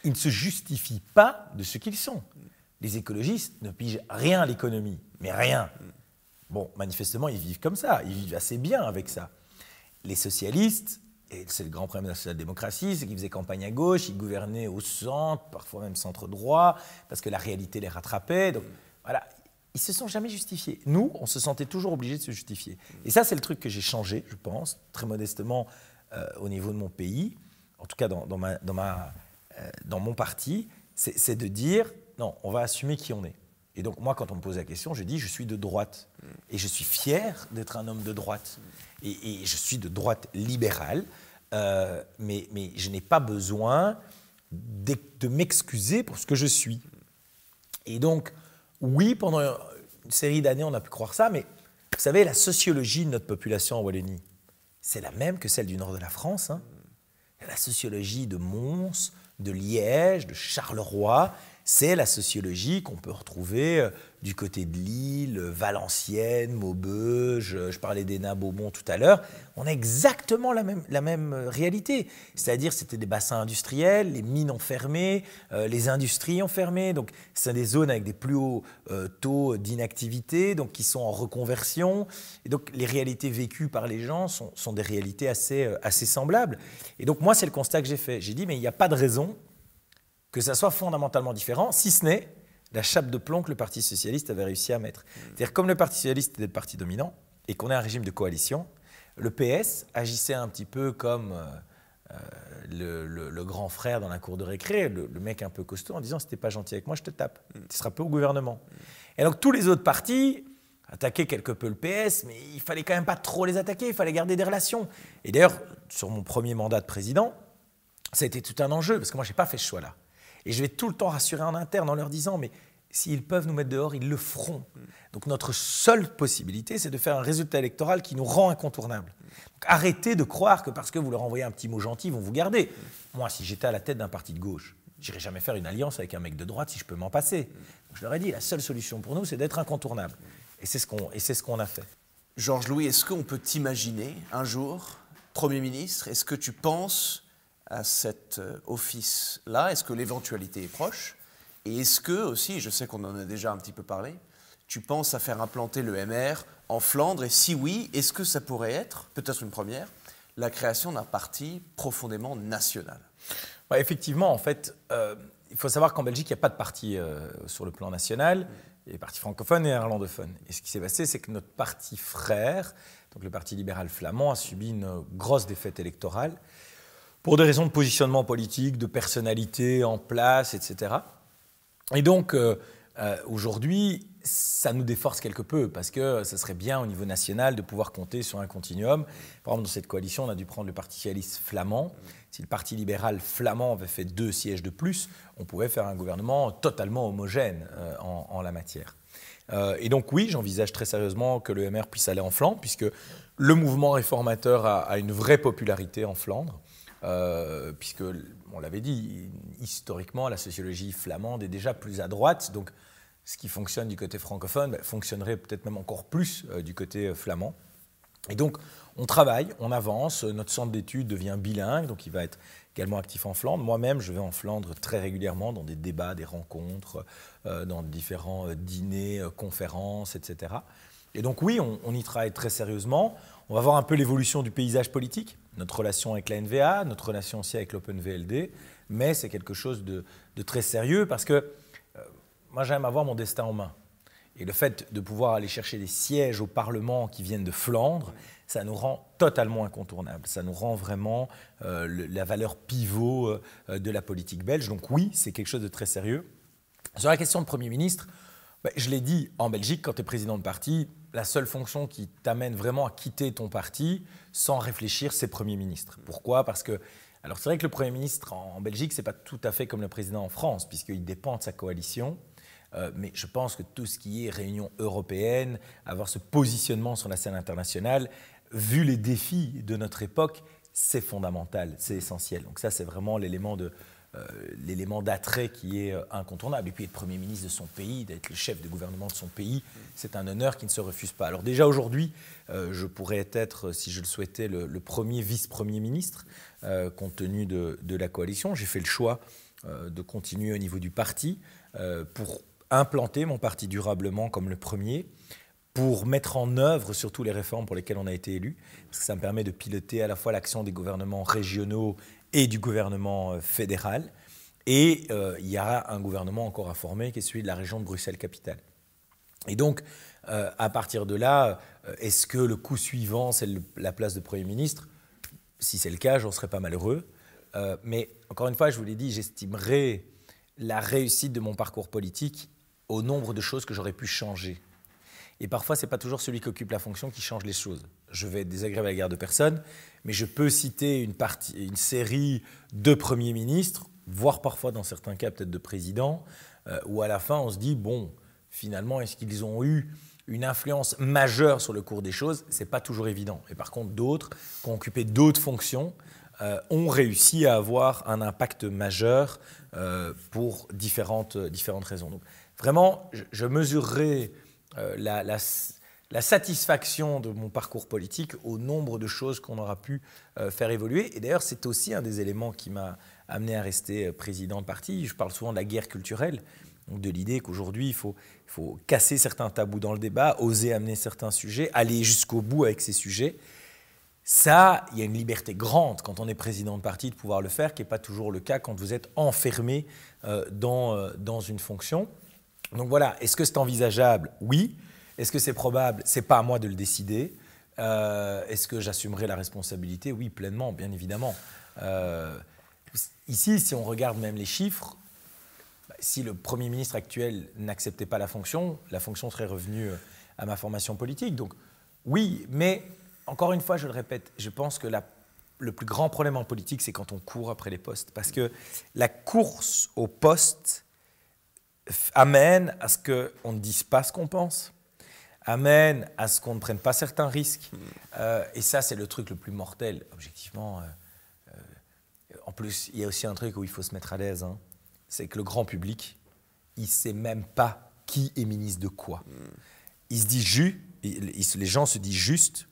ils ne se justifient pas de ce qu'ils sont. Les écologistes ne pigent rien à l'économie, mais rien. Bon, manifestement, ils vivent comme ça, ils vivent assez bien avec ça. Les socialistes, et c'est le grand problème de la social-démocratie, c'est qu'ils faisaient campagne à gauche, ils gouvernaient au centre, parfois même centre-droit, parce que la réalité les rattrapait. Donc voilà, ils ne se sont jamais justifiés. Nous, on se sentait toujours obligés de se justifier. Et ça, c'est le truc que j'ai changé, je pense, très modestement au niveau de mon pays, en tout cas dans mon parti, c'est de dire, non, on va assumer qui on est. Et donc moi, quand on me pose la question, je dis, je suis de droite. Et je suis fier d'être un homme de droite. Et je suis de droite libérale, mais je n'ai pas besoin de m'excuser pour ce que je suis. Et donc, oui, pendant une série d'années, on a pu croire ça, mais vous savez, la sociologie de notre population en Wallonie, c'est la même que celle du nord de la France. Hein. La sociologie de Mons, de Liège, de Charleroi, c'est la sociologie qu'on peut retrouver du côté de Lille, Valenciennes, Maubeuge, je parlais d'Hénin, Beaumont tout à l'heure. On a exactement la même réalité. C'est-à-dire c'était des bassins industriels, les mines ont fermé, les industries ont fermé. Donc c'est des zones avec des plus hauts taux d'inactivité, donc qui sont en reconversion. Et donc les réalités vécues par les gens sont des réalités assez semblables. Et donc moi, c'est le constat que j'ai fait. J'ai dit, mais il n'y a pas de raison que ça soit fondamentalement différent, si ce n'est la chape de plomb que le Parti socialiste avait réussi à mettre. C'est-à-dire, comme le Parti socialiste était le parti dominant et qu'on est un régime de coalition, le PS agissait un petit peu comme le grand frère dans la cour de récré, le mec un peu costaud, en disant « si t'es pas gentil avec moi, je te tape. Tu seras peu au gouvernement. » Et donc, tous les autres partis attaquaient quelque peu le PS, mais il fallait quand même pas trop les attaquer, il fallait garder des relations. Et d'ailleurs, sur mon premier mandat de président, ça a été tout un enjeu, parce que moi, je n'ai pas fait ce choix-là. Et je vais tout le temps rassurer en interne en leur disant, mais s'ils peuvent nous mettre dehors, ils le feront. Donc notre seule possibilité, c'est de faire un résultat électoral qui nous rend incontournables. Donc arrêtez de croire que parce que vous leur envoyez un petit mot gentil, ils vont vous garder. Moi, si j'étais à la tête d'un parti de gauche, je n'irais jamais faire une alliance avec un mec de droite si je peux m'en passer. Donc je leur ai dit, la seule solution pour nous, c'est d'être incontournable. Et c'est ce qu'on a fait. Georges-Louis, est-ce qu'on peut t'imaginer un jour Premier ministre? Est-ce que tu penses à cet office-là? Est-ce que l'éventualité est proche? Et est-ce que aussi, je sais qu'on en a déjà un petit peu parlé, tu penses à faire implanter le MR en Flandre? Et si oui, est-ce que ça pourrait être, peut-être une première, la création d'un parti profondément national? Ouais, effectivement, en fait, il faut savoir qu'en Belgique, il n'y a pas de parti sur le plan national. Il y a des partis francophones et néerlandophones. Et ce qui s'est passé, c'est que notre parti frère, donc le Parti libéral flamand, a subi une grosse défaite électorale pour des raisons de positionnement politique, de personnalité en place, etc. Et donc, aujourd'hui, ça nous déforce quelque peu, parce que ça serait bien au niveau national de pouvoir compter sur un continuum. Par exemple, dans cette coalition, on a dû prendre le Parti socialiste flamand. Si le Parti libéral flamand avait fait 2 sièges de plus, on pouvait faire un gouvernement totalement homogène en la matière. Et donc oui, j'envisage très sérieusement que le MR puisse aller en Flandre, puisque le mouvement réformateur a une vraie popularité en Flandre. puisque, on l'avait dit, historiquement, la sociologie flamande est déjà plus à droite, donc ce qui fonctionne du côté francophone fonctionnerait peut-être même encore plus du côté flamand. Et donc, on travaille, on avance, notre centre d'études devient bilingue, donc il va être également actif en Flandre. Moi-même, je vais en Flandre très régulièrement dans des débats, des rencontres, dans différents dîners, conférences, etc. Et donc oui, on y travaille très sérieusement. On va voir un peu l'évolution du paysage politique, notre relation avec la NVA, notre relation aussi avec l'OpenVLD, mais c'est quelque chose de très sérieux parce que moi, j'aime avoir mon destin en main. Et le fait de pouvoir aller chercher des sièges au Parlement qui viennent de Flandre, ça nous rend totalement incontournables. Ça nous rend vraiment la valeur pivot de la politique belge. Donc oui, c'est quelque chose de très sérieux. Sur la question de Premier ministre, je l'ai dit, en Belgique, quand tu es président de parti, la seule fonction qui t'amène vraiment à quitter ton parti sans réfléchir, c'est Premier ministre. Pourquoi ? Parce que, alors c'est vrai que le Premier ministre en Belgique, ce n'est pas tout à fait comme le président en France, puisqu'il dépend de sa coalition. Mais je pense que tout ce qui est réunion européenne, avoir ce positionnement sur la scène internationale, vu les défis de notre époque, c'est fondamental, c'est essentiel. Donc ça, c'est vraiment l'élément d'attrait qui est incontournable. Et puis être Premier ministre de son pays, d'être le chef de gouvernement de son pays, c'est un honneur qui ne se refuse pas. Alors déjà aujourd'hui, je pourrais être, si je le souhaitais, le premier vice-premier ministre, compte tenu de la coalition. J'ai fait le choix de continuer au niveau du parti pour implanter mon parti durablement comme le premier, pour mettre en œuvre surtout les réformes pour lesquelles on a été élu, parce que ça me permet de piloter à la fois l'action des gouvernements régionaux et du gouvernement fédéral. Et il y a un gouvernement encore à former qui est celui de la région de Bruxelles-Capitale. Et donc, à partir de là, est-ce que le coup suivant, c'est la place de Premier ministre ? Si c'est le cas, j'en serais pas malheureux. Mais encore une fois, je vous l'ai dit, j'estimerais la réussite de mon parcours politique au nombre de choses que j'aurais pu changer. Et parfois, ce n'est pas toujours celui qui occupe la fonction qui change les choses. Je vais être désagréable à l'égard de personne, mais je peux citer une série de premiers ministres, voire parfois dans certains cas peut-être de présidents, où à la fin on se dit, bon, finalement, est-ce qu'ils ont eu une influence majeure sur le cours des choses ? Ce n'est pas toujours évident. Et par contre, d'autres qui ont occupé d'autres fonctions ont réussi à avoir un impact majeur pour différentes raisons. Donc, vraiment, je mesurerai la satisfaction de mon parcours politique au nombre de choses qu'on aura pu faire évoluer. Et d'ailleurs, c'est aussi un des éléments qui m'a amené à rester président de parti. Je parle souvent de la guerre culturelle, donc de l'idée qu'aujourd'hui, il faut casser certains tabous dans le débat, oser amener certains sujets, aller jusqu'au bout avec ces sujets. Ça, il y a une liberté grande quand on est président de parti de pouvoir le faire, qui n'est pas toujours le cas quand vous êtes enfermé dans une fonction. Donc voilà, est-ce que c'est envisageable ? Oui. Est-ce que c'est probable ? Ce n'est pas à moi de le décider. Est-ce que j'assumerai la responsabilité ? Oui, pleinement, bien évidemment. Ici, si on regarde même les chiffres, si le Premier ministre actuel n'acceptait pas la fonction serait revenue à ma formation politique. Donc oui, mais encore une fois, je le répète, je pense que le plus grand problème en politique, c'est quand on court après les postes. Parce que la course au poste amène à ce qu'on ne dise pas ce qu'on pense, amène à ce qu'on ne prenne pas certains risques. Et ça, c'est le truc le plus mortel, objectivement. En plus, il y a aussi un truc où il faut se mettre à l'aise, hein, c'est que le grand public, il ne sait même pas qui est ministre de quoi. Il se dit les gens se disent juste,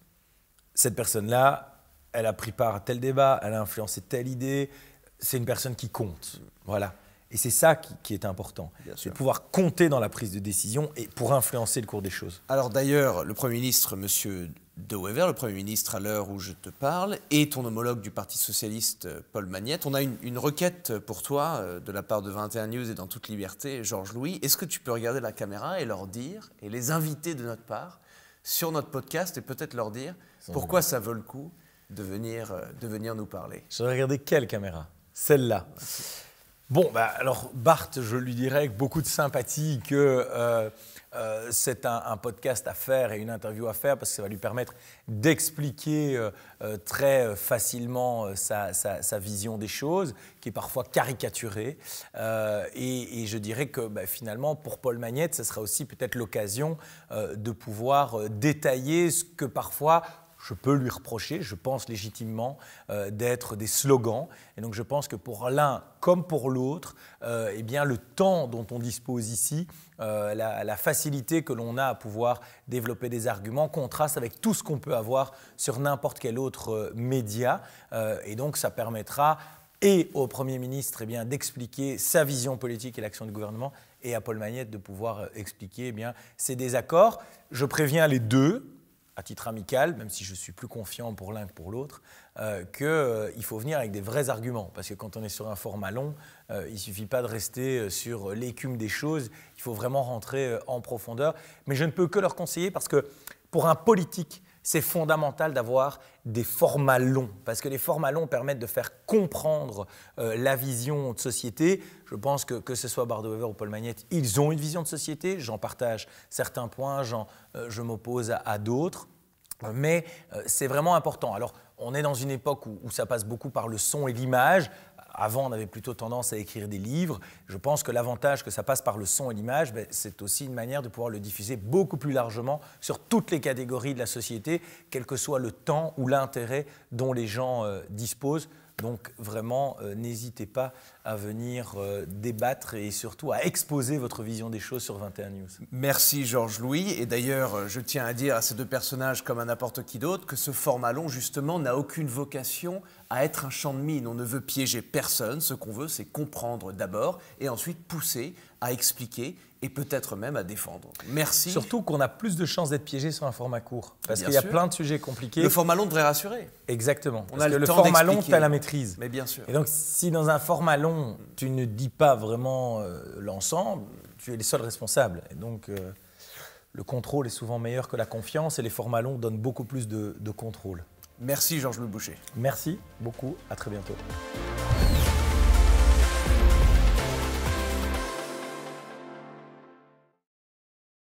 cette personne-là, elle a pris part à tel débat, elle a influencé telle idée, c'est une personne qui compte. Voilà. Et c'est ça qui est important, c'est de pouvoir compter dans la prise de décision et pour influencer le cours des choses. Alors d'ailleurs, le Premier ministre, M. De Wever, le Premier ministre à l'heure où je te parle, et ton homologue du Parti socialiste, Paul Magnette, on a une requête pour toi de la part de 21 News et dans toute liberté, Georges Louis. Est-ce que tu peux regarder la caméra et leur dire, et les inviter de notre part sur notre podcast et peut-être leur dire pourquoi ça vaut le coup de venir nous parler. Je vais regarder quelle caméra ? Celle-là. Bon, alors Bart, je lui dirais avec beaucoup de sympathie que c'est un podcast à faire et une interview à faire parce que ça va lui permettre d'expliquer très facilement sa vision des choses, qui est parfois caricaturée. Et je dirais que finalement, pour Paul Magnette, ce sera aussi peut-être l'occasion de pouvoir détailler ce que parfois je peux lui reprocher, je pense légitimement, d'être des slogans. Et donc je pense que pour l'un comme pour l'autre, eh bien, le temps dont on dispose ici, la facilité que l'on a à pouvoir développer des arguments contraste avec tout ce qu'on peut avoir sur n'importe quel autre média. Et donc ça permettra et au Premier ministre d'expliquer sa vision politique et l'action du gouvernement, et à Paul Magnette de pouvoir expliquer ses désaccords. Je préviens les deux, à titre amical, même si je suis plus confiant pour l'un que pour l'autre, qu'il faut venir avec des vrais arguments. Parce que quand on est sur un format long, il ne suffit pas de rester sur l'écume des choses, il faut vraiment rentrer en profondeur. Mais je ne peux que leur conseiller parce que pour un politique, c'est fondamental d'avoir des formats longs, parce que les formats longs permettent de faire comprendre la vision de société. Je pense que ce soit Bart de Wever ou Paul Magnette, ils ont une vision de société. J'en partage certains points, je m'oppose à d'autres, mais c'est vraiment important. Alors, on est dans une époque où ça passe beaucoup par le son et l'image. Avant, on avait plutôt tendance à écrire des livres. Je pense que l'avantage que ça passe par le son et l'image, c'est aussi une manière de pouvoir le diffuser beaucoup plus largement sur toutes les catégories de la société, quel que soit le temps ou l'intérêt dont les gens disposent. Donc vraiment, n'hésitez pas à venir débattre et surtout à exposer votre vision des choses sur 21 News. Merci Georges Louis. Et d'ailleurs, je tiens à dire à ces deux personnages comme à n'importe qui d'autre que ce format long, justement, n'a aucune vocation à être un champ de mine. On ne veut piéger personne. Ce qu'on veut, c'est comprendre d'abord et ensuite pousser à expliquer et peut-être même à défendre. Merci. Surtout qu'on a plus de chances d'être piégé sur un format court. Parce qu'il y a plein de sujets compliqués. Le format long devrait rassurer. Exactement. Parce que le format long, tu as la maîtrise. Mais bien sûr. Et donc, si dans un format long, tu ne dis pas vraiment l'ensemble, tu es le seul responsable. Et donc, le contrôle est souvent meilleur que la confiance et les formats longs donnent beaucoup plus de contrôle. Merci Georges Louis Boucher. Merci beaucoup. À très bientôt.